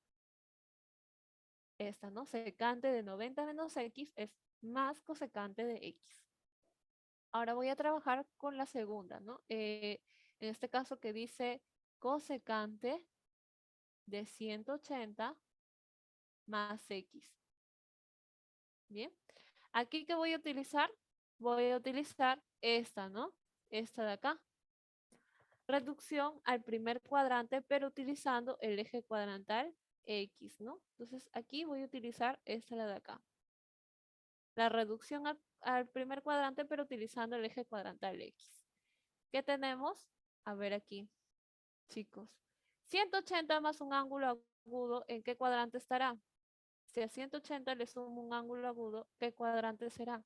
esta, ¿no? Secante de 90 menos X es más cosecante de X. Ahora voy a trabajar con la segunda, ¿no? En este caso que dice cosecante de 180 más X. Bien. Aquí que voy a utilizar, esta, ¿no? Esta de acá. Reducción al primer cuadrante, pero utilizando el eje cuadrantal X, ¿no? Entonces aquí voy a utilizar esta de acá. La reducción al primer cuadrante, pero utilizando el eje cuadrantal X. ¿Qué tenemos? A ver aquí, chicos. 180 más un ángulo agudo, ¿en qué cuadrante estará? Si a 180 le sumo un ángulo agudo, ¿qué cuadrante será?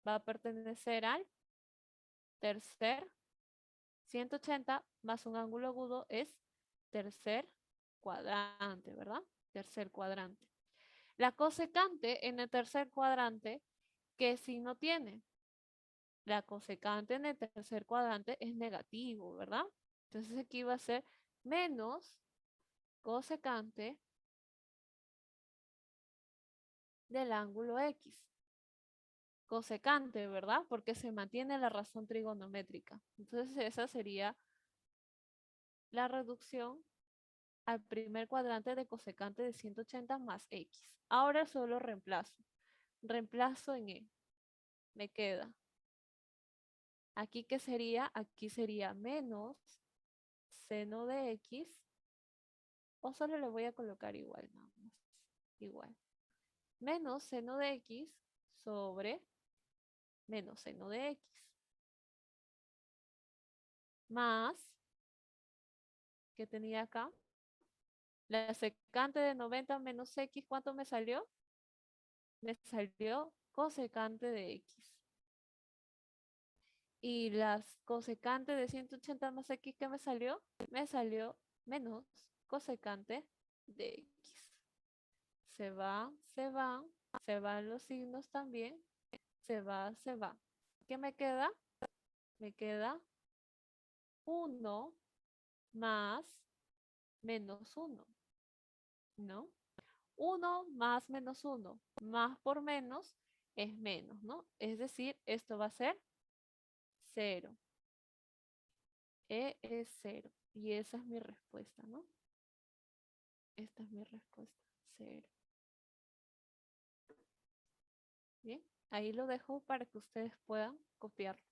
Va a pertenecer al tercer. 180 más un ángulo agudo es tercer cuadrante, ¿verdad? Tercer cuadrante. La cosecante en el tercer cuadrante, ¿qué signo tiene? La cosecante en el tercer cuadrante es negativo, ¿verdad? Entonces aquí va a ser menos cosecante del ángulo X. Cosecante, ¿verdad? Porque se mantiene la razón trigonométrica. Entonces esa sería la reducción al primer cuadrante de cosecante de 180 más X. Ahora solo reemplazo. Reemplazo en E. Me queda. Aquí, ¿qué sería? Aquí sería menos seno de X. O solo le voy a colocar igual, nada más. Igual. Menos seno de X sobre menos seno de X. Más, ¿qué tenía acá? La secante de 90 menos X, ¿cuánto me salió? Me salió cosecante de X. Y las cosecante de 180 más X, ¿qué me salió? Me salió menos cosecante de X. Se va, se van los signos también. Se va, se va. ¿Qué me queda? Me queda 1 más menos 1, ¿no? 1 más menos 1, más por menos es menos, ¿no? Es decir, esto va a ser 0. E es 0. Y esa es mi respuesta, ¿no? Esta es mi respuesta, 0. Bien, ahí lo dejo para que ustedes puedan copiarlo.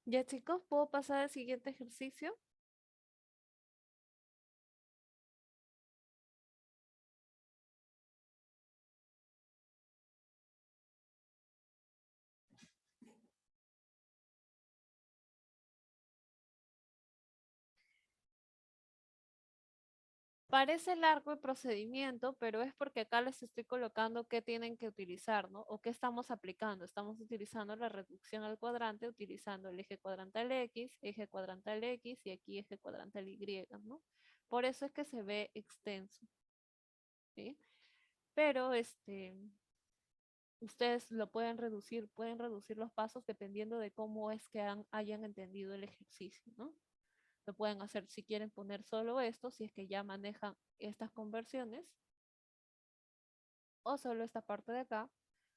Ya chicos, ¿puedo pasar al siguiente ejercicio? Parece largo el procedimiento, pero es porque acá les estoy colocando qué tienen que utilizar, ¿no? O qué estamos aplicando. Estamos utilizando la reducción al cuadrante, utilizando el eje cuadrantal X, eje cuadrantal X y aquí eje cuadrantal Y, ¿no? Por eso es que se ve extenso, ¿sí? Pero ustedes lo pueden reducir los pasos dependiendo de cómo es que hayan entendido el ejercicio, ¿no? Lo pueden hacer si quieren poner solo esto, si es que ya manejan estas conversiones, o solo esta parte de acá,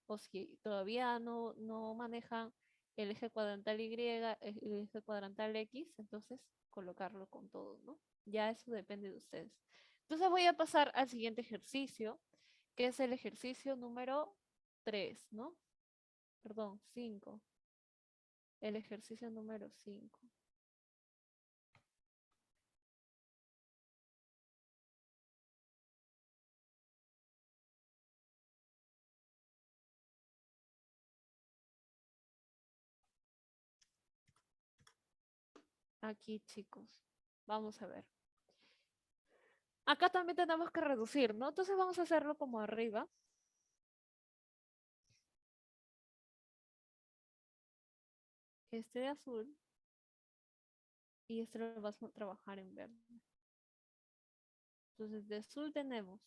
o si todavía no manejan el eje cuadrantal Y, el eje cuadrantal X, entonces colocarlo con todo, ¿no? Ya eso depende de ustedes. Entonces voy a pasar al siguiente ejercicio, que es el ejercicio número 3, ¿no? Perdón, 5. El ejercicio número 5. Aquí, chicos, vamos a ver. Acá también tenemos que reducir, ¿no? Entonces vamos a hacerlo como arriba. Este de azul y este lo vamos a trabajar en verde. Entonces de azul tenemos,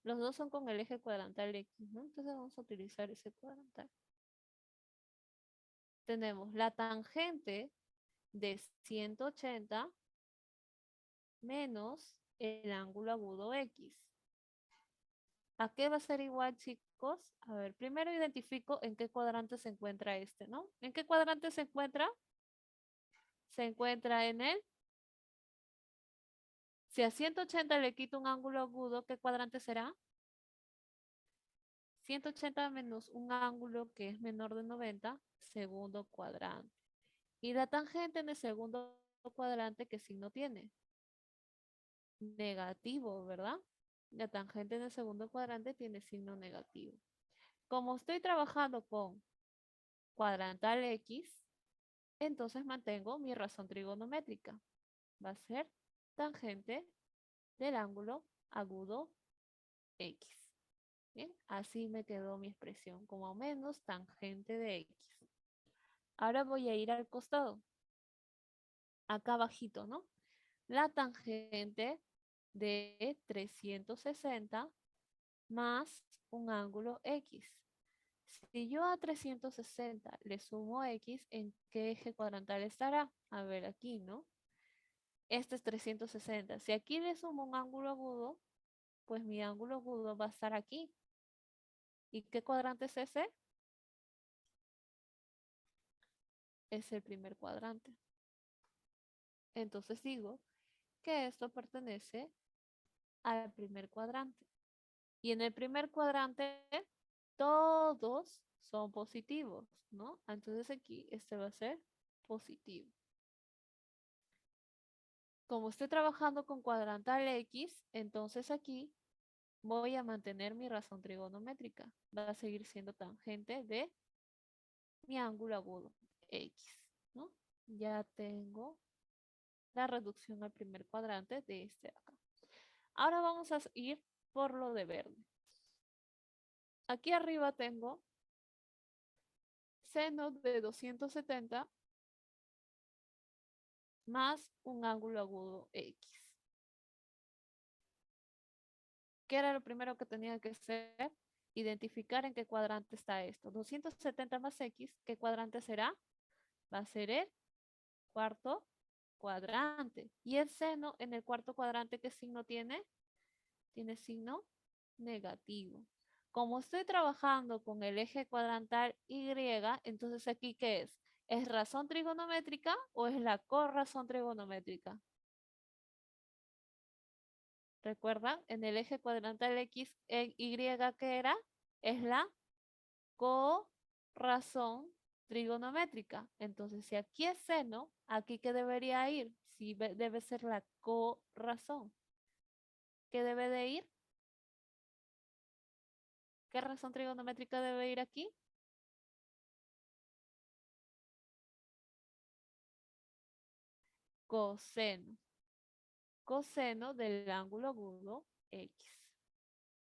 los dos son con el eje cuadrantal X, ¿no? Entonces vamos a utilizar ese cuadrantal. Tenemos la tangente de 180 menos el ángulo agudo X. ¿A qué va a ser igual, chicos? A ver, primero identifico en qué cuadrante se encuentra este, ¿no? ¿En qué cuadrante se encuentra? Se encuentra en el... Si a 180 le quito un ángulo agudo, ¿qué cuadrante será? 180 menos un ángulo que es menor de 90, segundo cuadrante. Y la tangente en el segundo cuadrante, ¿qué signo tiene? Negativo, ¿verdad? La tangente en el segundo cuadrante tiene signo negativo. Como estoy trabajando con cuadrantal X, entonces mantengo mi razón trigonométrica. Va a ser tangente del ángulo agudo X. Bien, así me quedó mi expresión, como menos tangente de X. Ahora voy a ir al costado, acá abajito, ¿no? La tangente de 360 más un ángulo X. Si yo a 360 le sumo X, ¿en qué eje cuadrantal estará? A ver aquí, ¿no? Este es 360. Si aquí le sumo un ángulo agudo, pues mi ángulo agudo va a estar aquí. ¿Y qué cuadrante es ese? Es el primer cuadrante. Entonces digo que esto pertenece al primer cuadrante. Y en el primer cuadrante todos son positivos, ¿no? Entonces aquí este va a ser positivo. Como estoy trabajando con cuadrantal X, entonces aquí voy a mantener mi razón trigonométrica. Va a seguir siendo tangente de mi ángulo agudo X, ¿no? Ya tengo la reducción al primer cuadrante de este de acá. Ahora vamos a ir por lo de verde. Aquí arriba tengo seno de 270 más un ángulo agudo X. ¿Qué era lo primero que tenía que hacer? Identificar en qué cuadrante está esto. 270 más X, ¿qué cuadrante será? Va a ser el cuarto cuadrante. ¿Y el seno en el cuarto cuadrante qué signo tiene? Tiene signo negativo. Como estoy trabajando con el eje cuadrantal Y, entonces aquí ¿qué es? ¿Es razón trigonométrica o es la corrazón trigonométrica? ¿Recuerdan? En el eje cuadrantal X, Y, ¿qué era? Es la corrazón trigonométrica. Entonces, si aquí es seno, ¿aquí qué debería ir? Si debe ser la corazón. ¿Qué debe de ir? ¿Qué razón trigonométrica debe ir aquí? Coseno. Coseno del ángulo agudo X,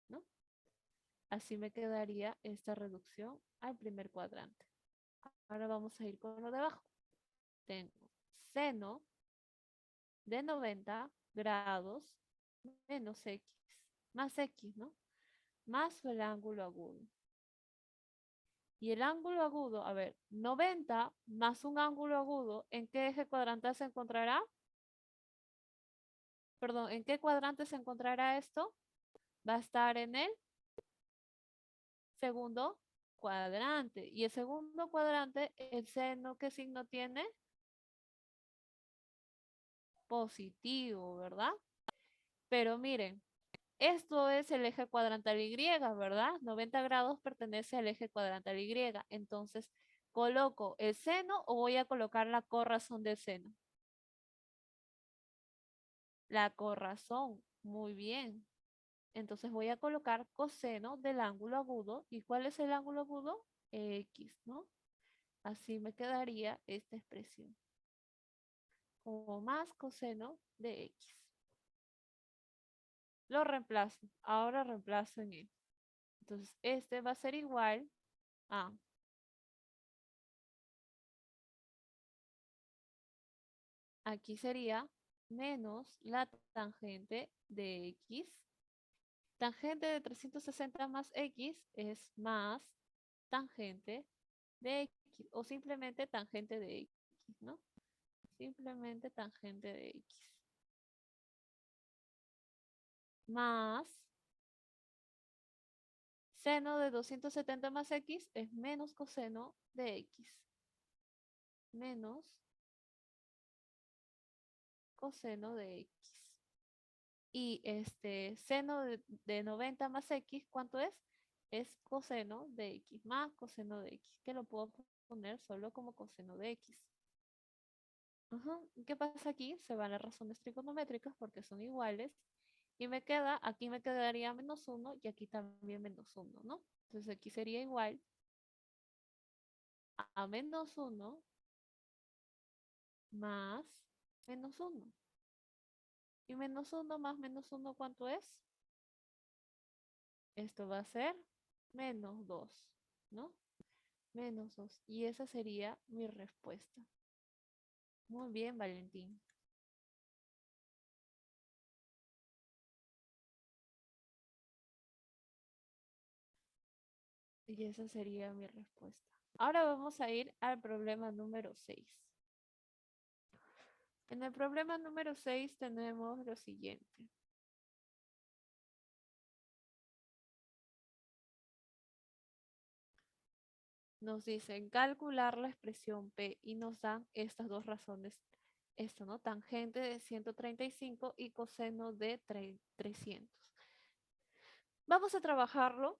¿no? Así me quedaría esta reducción al primer cuadrante. Ahora vamos a ir con lo de abajo. Tengo seno de 90 grados menos X, más X, ¿no? Más el ángulo agudo. Y el ángulo agudo, a ver, 90 más un ángulo agudo, ¿en qué eje cuadrante se encontrará? Perdón, ¿en qué cuadrante se encontrará esto? Va a estar en el segundo cuadrante. Y el segundo cuadrante, el seno, ¿qué signo tiene? Positivo, ¿verdad? Pero miren, esto es el eje cuadrantal Y, ¿verdad? 90 grados pertenece al eje cuadrantal Y. Entonces, ¿coloco el seno o voy a colocar la corrazón del seno? La corrazón, muy bien. Entonces voy a colocar coseno del ángulo agudo. ¿Y cuál es el ángulo agudo? X, ¿no? Así me quedaría esta expresión. Como más coseno de X. Lo reemplazo. Ahora reemplazo en él. Entonces, este va a ser igual a aquí sería menos la tangente de X. Tangente de 360 más X es más tangente de X o simplemente tangente de X, ¿no? Simplemente tangente de X. Más seno de 270 más X es menos coseno de X. Menos coseno de X. Y este seno de 90 más X, ¿cuánto es? Es coseno de X más coseno de X, que lo puedo poner solo como coseno de X. Ajá. ¿Qué pasa aquí? Se van las razones trigonométricas porque son iguales. Y me queda, aquí me quedaría menos 1 y aquí también menos 1, ¿no? Entonces aquí sería igual a menos 1 más menos 1. Y menos 1 más menos 1, ¿cuánto es? Esto va a ser menos 2, ¿no? Menos 2. Y esa sería mi respuesta. Muy bien, Valentín. Y esa sería mi respuesta. Ahora vamos a ir al problema número 6. En el problema número 6 tenemos lo siguiente. Nos dicen calcular la expresión P y nos dan estas dos razones. Esto, ¿no? Tangente de 135 y coseno de 300. Vamos a trabajarlo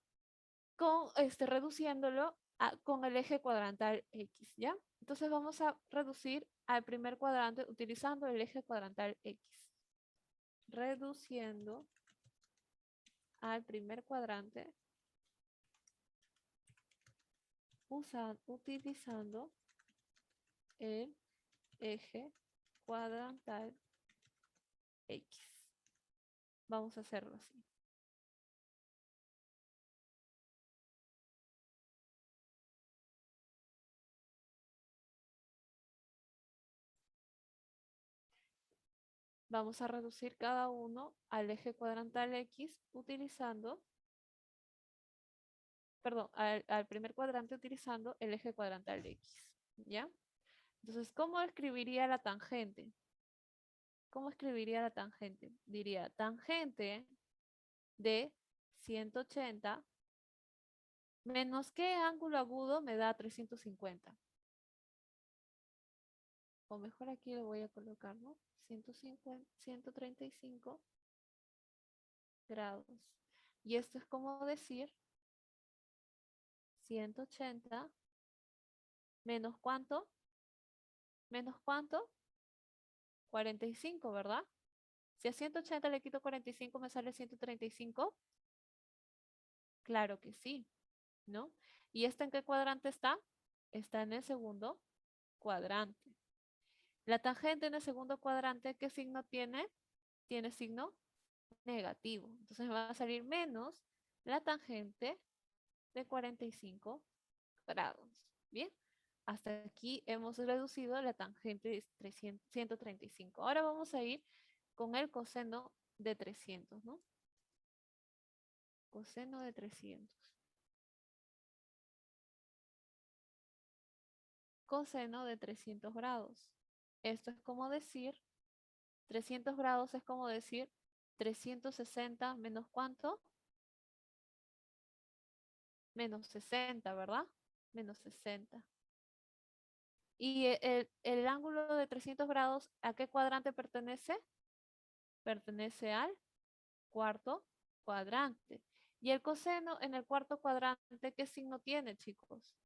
con reduciéndolo con el eje cuadrantal X, ¿ya? Entonces vamos a reducir al primer cuadrante utilizando el eje cuadrantal X. Reduciendo al primer cuadrante utilizando el eje cuadrantal X. Vamos a hacerlo así. Vamos a reducir cada uno al eje cuadrantal X utilizando, perdón, al primer cuadrante utilizando el eje cuadrantal X, ¿ya? Entonces, ¿cómo escribiría la tangente? ¿Cómo escribiría la tangente? Diría tangente de 180 menos qué ángulo agudo me da 350. O mejor aquí lo voy a colocar, ¿no? 135 grados. Y esto es como decir 180 ¿Menos cuánto? ¿Menos cuánto? 45, ¿verdad? Si a 180 le quito 45, ¿me sale 135? Claro que sí, ¿no? ¿Y esta en qué cuadrante está? Está en el segundo cuadrante. La tangente en el segundo cuadrante, ¿qué signo tiene? Tiene signo negativo. Entonces me va a salir menos la tangente de 45 grados. Bien, hasta aquí hemos reducido la tangente de 135. Ahora vamos a ir con el coseno de 300, ¿no? Coseno de 300. Coseno de 300 grados. Esto es como decir, 300 grados es como decir 360 menos ¿cuánto? Menos 60, ¿verdad? Menos 60. ¿Y el ángulo de 300 grados a qué cuadrante pertenece? Pertenece al cuarto cuadrante. ¿Y el coseno en el cuarto cuadrante qué signo tiene, chicos?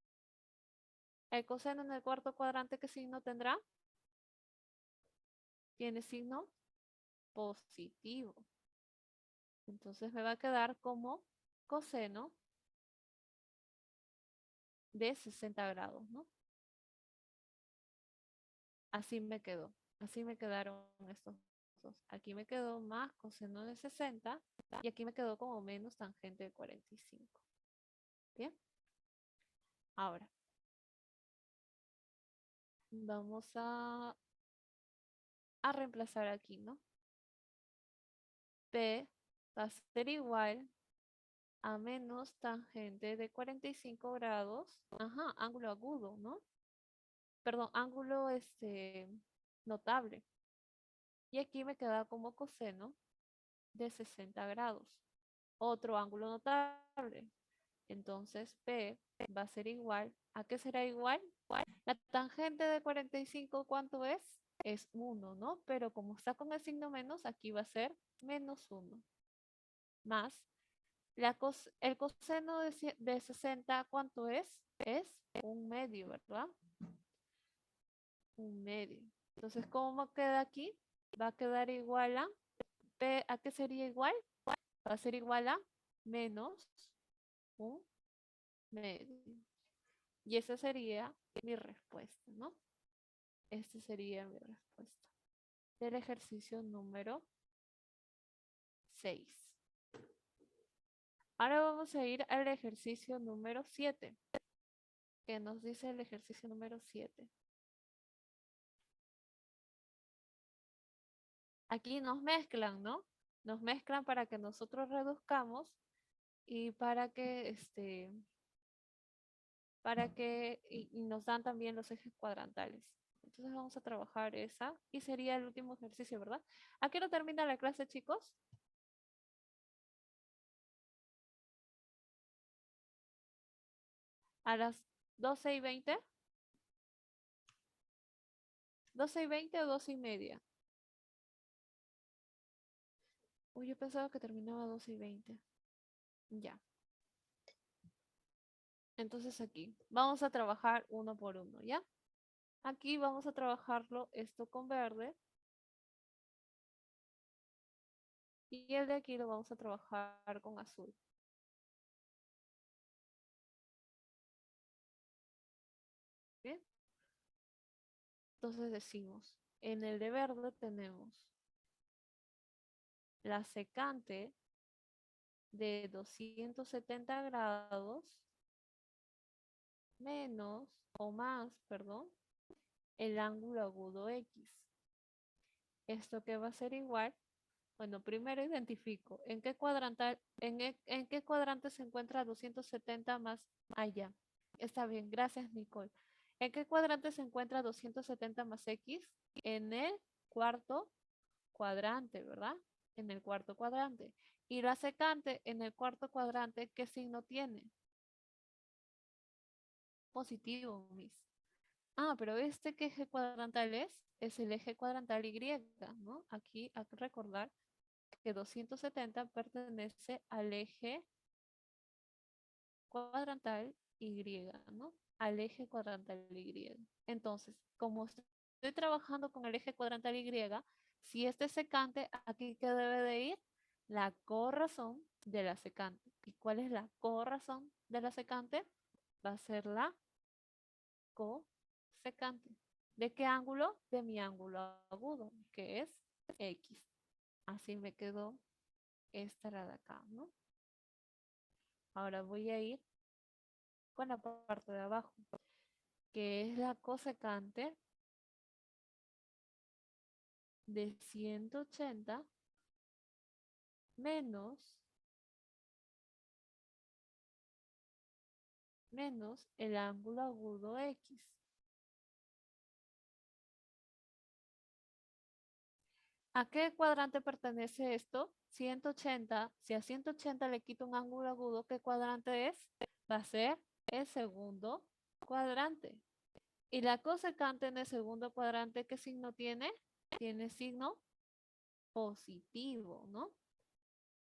¿El coseno en el cuarto cuadrante qué signo tendrá? Tiene signo positivo. Entonces me va a quedar como coseno de 60 grados, ¿no? Así me quedó. Así me quedaron estos dos. Aquí me quedó más coseno de 60 y aquí me quedó como menos tangente de 45. Bien. Ahora, vamos a reemplazar aquí, ¿no? P va a ser igual a menos tangente de 45 grados. Ajá, ángulo agudo, ¿no? Perdón, ángulo notable. Y aquí me queda como coseno de 60 grados. Otro ángulo notable. Entonces P va a ser igual. ¿A qué será igual? La tangente de 45, ¿cuánto es? Es 1, ¿no? Pero como está con el signo menos, aquí va a ser menos 1. Más el coseno de 60, ¿cuánto es? Es un medio, ¿verdad? Un medio. Entonces, ¿cómo queda aquí? Va a quedar igual a P, ¿a qué sería igual? Va a ser igual a menos un medio. Y esa sería mi respuesta, ¿no? Esta sería mi respuesta del ejercicio número 6. Ahora vamos a ir al ejercicio número 7. ¿Qué nos dice el ejercicio número 7? Aquí nos mezclan, ¿no? Nos mezclan para que nosotros reduzcamos y y nos dan también los ejes cuadrantales. Entonces vamos a trabajar esa y sería el último ejercicio, ¿verdad? ¿A qué hora termina la clase, chicos? A las 12:20. 12:20 o 12:30. Uy, yo pensaba que terminaba 12:20. Ya. Entonces aquí vamos a trabajar uno por uno, ¿ya? Aquí vamos a trabajarlo esto con verde. Y el de aquí lo vamos a trabajar con azul. ¿Bien? Entonces decimos, en el de verde tenemos la secante de 270 grados menos o más, perdón, el ángulo agudo X. ¿Esto qué va a ser igual? Bueno, primero identifico en qué cuadrante se encuentra 270 más allá. Está bien, gracias Nicole. ¿En qué cuadrante se encuentra 270 más X? En el cuarto cuadrante, ¿verdad? En el cuarto cuadrante. Y la secante en el cuarto cuadrante, ¿qué signo tiene? Positivo, Miss. Ah, pero ¿qué eje cuadrantal es? Es el eje cuadrantal Y, ¿no? Aquí hay que recordar que 270 pertenece al eje cuadrantal Y, ¿no? al eje cuadrantal Y. Entonces, como estoy trabajando con el eje cuadrantal Y, si este es secante, aquí ¿qué debe de ir? La corrazón de la secante. ¿Y cuál es la corrazón de la secante? Va a ser la cosecante. ¿De qué ángulo? De mi ángulo agudo, que es X. Así me quedó esta la de acá, ¿no? Ahora voy a ir con la parte de abajo, que es la cosecante de 180 menos, menos el ángulo agudo X. ¿A qué cuadrante pertenece esto? 180. Si a 180 le quito un ángulo agudo, ¿qué cuadrante es? Va a ser el segundo cuadrante. Y la cosecante en el segundo cuadrante, ¿qué signo tiene? Tiene signo positivo, ¿no?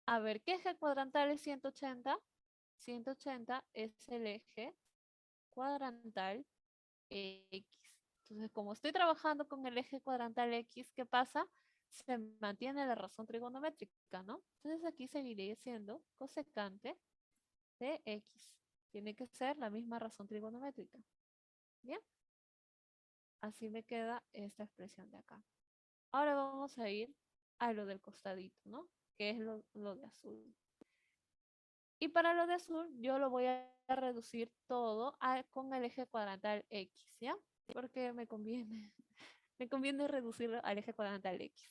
A ver, ¿qué eje cuadrantal es 180? 180 es el eje cuadrantal X. Entonces, como estoy trabajando con el eje cuadrantal X, ¿qué pasa? Se mantiene la razón trigonométrica, ¿no? Entonces aquí seguiría siendo cosecante de X. Tiene que ser la misma razón trigonométrica. Bien, así me queda esta expresión de acá. Ahora vamos a ir a lo del costadito, ¿no? Que es lo de azul. Y para lo de azul, yo lo voy a reducir todo con el eje cuadrantal X, ¿ya? Porque me conviene. Me conviene reducirlo al eje cuadrantal X.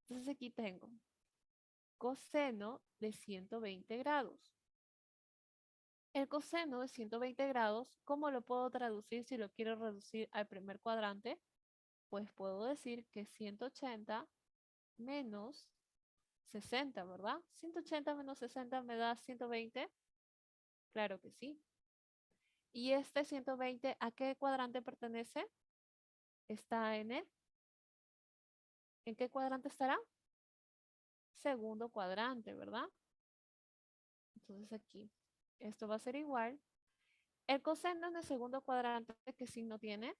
Entonces aquí tengo coseno de 120 grados. El coseno de 120 grados, ¿cómo lo puedo traducir si lo quiero reducir al primer cuadrante? Pues puedo decir que 180 menos 60, ¿verdad? 180 menos 60 me da 120. Claro que sí. ¿Y este 120 a qué cuadrante pertenece? Está ¿en qué cuadrante estará? Segundo cuadrante, ¿verdad? Entonces aquí, esto va a ser igual. El coseno en el segundo cuadrante, ¿qué signo tiene?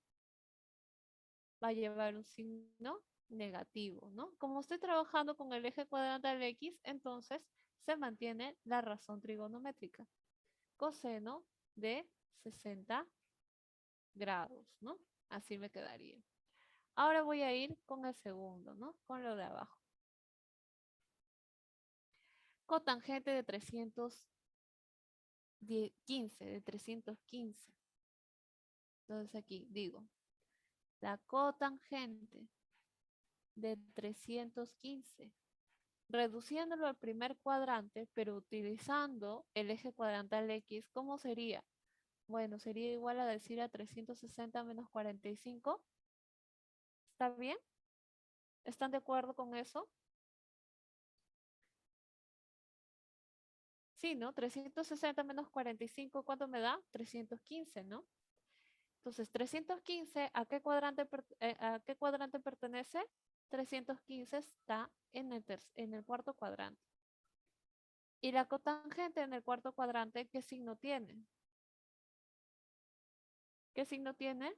Va a llevar un signo negativo, ¿no? Como estoy trabajando con el eje cuadrantal X, entonces se mantiene la razón trigonométrica. Coseno de 60 grados, ¿no? Así me quedaría. Ahora voy a ir con el segundo, ¿no? Con lo de abajo. Cotangente de 315, de 315. Entonces aquí digo, la cotangente de 315, reduciéndolo al primer cuadrante, pero utilizando el eje cuadrantal X, ¿cómo sería? Bueno, sería igual a decir a 360 menos 45. ¿Está bien? ¿Están de acuerdo con eso? Sí, ¿no? 360 menos 45, ¿cuánto me da? 315, ¿no? Entonces, 315, ¿a qué cuadrante pertenece? 315 está en el cuarto cuadrante. Y la cotangente en el cuarto cuadrante, ¿qué signo tiene? ¿Qué signo tiene?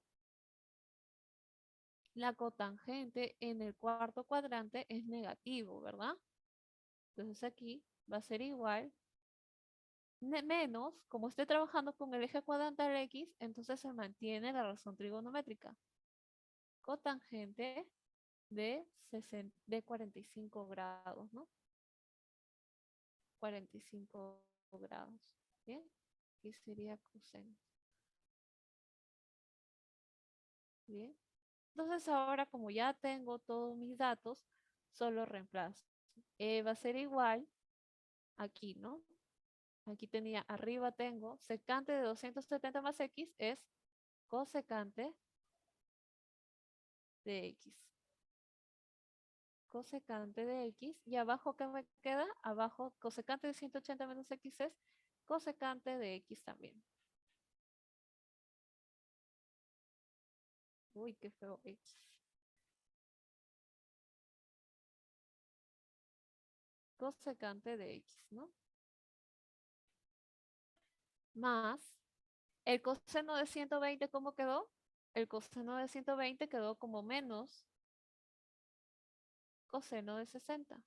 La cotangente en el cuarto cuadrante es negativo, ¿verdad? Entonces aquí va a ser igual, menos, como estoy trabajando con el eje cuadrantal X, entonces se mantiene la razón trigonométrica. Cotangente de 45 grados, ¿no? 45 grados. Bien, aquí sería coseno. Bien. Entonces ahora como ya tengo todos mis datos, solo reemplazo. Va a ser igual aquí, ¿no? Aquí tenía, arriba tengo secante de 270 más X es cosecante de X. Cosecante de X. Y abajo, ¿qué me queda? Abajo, cosecante de 180 menos X es cosecante de X también. Uy, qué feo X. Cosecante de X, ¿no? Más El coseno de 120, ¿cómo quedó? El coseno de 120 quedó como menos coseno de 60.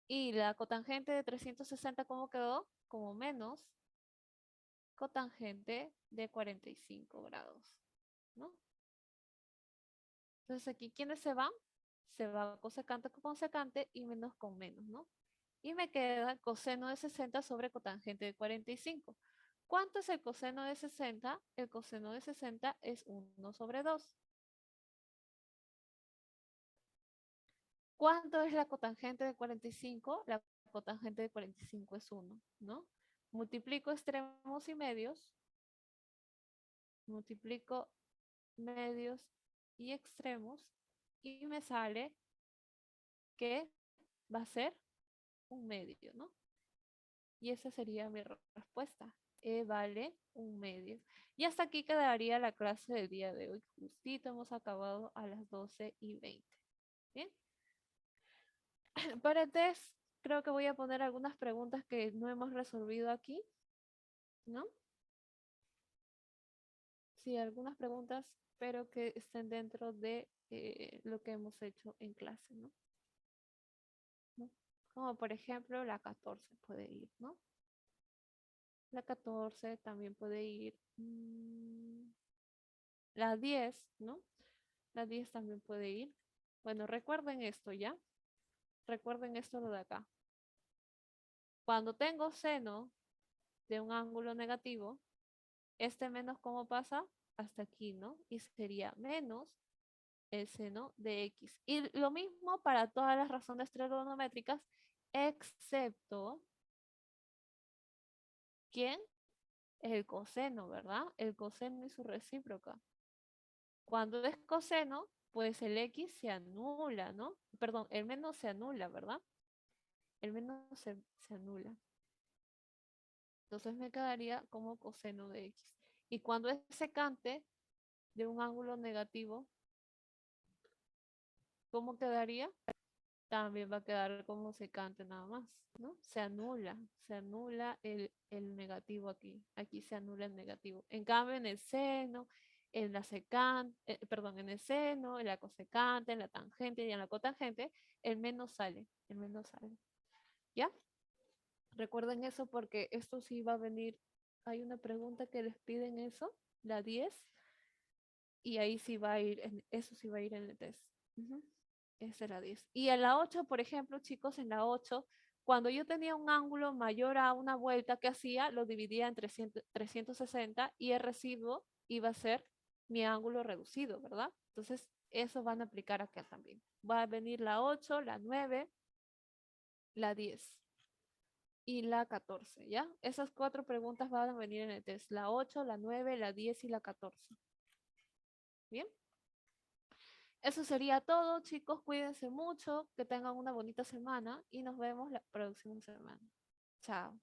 Y la cotangente de 360, ¿cómo quedó? Como menos cotangente de 45 grados, ¿no? Entonces aquí, ¿quiénes se van? Se va cosecante con secante y menos con menos, ¿no? Y me queda coseno de 60 sobre cotangente de 45. ¿Cuánto es el coseno de 60? El coseno de 60 es 1 sobre 2. ¿Cuánto es la cotangente de 45? La cotangente de 45 es 1, ¿no? Multiplico extremos y medios. Multiplico medios y extremos. Y me sale que va a ser un medio, ¿no? Y esa sería mi respuesta. E vale un medio. Y hasta aquí quedaría la clase del día de hoy. Justito hemos acabado a las 12:20. Bien. Para el test, creo que voy a poner algunas preguntas que no hemos resolvido aquí, ¿no? Sí, algunas preguntas, pero que estén dentro de lo que hemos hecho en clase, ¿no? ¿No? Como por ejemplo la 14 puede ir, ¿no? La 14 también puede ir. La 10, ¿no? La 10 también puede ir. Bueno, recuerden esto ya. Recuerden esto de acá. Cuando tengo seno de un ángulo negativo, este menos, ¿cómo pasa? Hasta aquí, ¿no? Y sería menos el seno de x. Y lo mismo para todas las razones trigonométricas, excepto, ¿quién? El coseno, ¿verdad? El coseno y su recíproca. Cuando es coseno, pues el x se anula, ¿no? Perdón, el menos se anula, ¿verdad? El menos se anula. Entonces me quedaría como coseno de x. Y cuando es secante de un ángulo negativo, ¿cómo quedaría? También va a quedar como secante nada más, ¿no? Se anula el negativo aquí. Aquí se anula el negativo. En cambio, en el seno, en la secante, perdón, en el seno, en la cosecante, en la tangente y en la cotangente, el menos sale, el menos sale. ¿Ya? Recuerden eso porque esto sí va a venir. Hay una pregunta que les piden eso, la 10, y ahí sí va a ir, eso sí va a ir en el test. Ujú. Esa era 10. Y en la 8, por ejemplo, chicos, en la 8, cuando yo tenía un ángulo mayor a una vuelta que hacía, lo dividía en 360 y el residuo iba a ser mi ángulo reducido, ¿verdad? Entonces, eso van a aplicar acá también. Va a venir la 8, la 9, la 10 y la 14, ¿ya? Esas 4 preguntas van a venir en el test. La 8, la 9, la 10 y la 14. ¿Bien? Eso sería todo, chicos. Cuídense mucho, que tengan una bonita semana y nos vemos la próxima semana. Chao.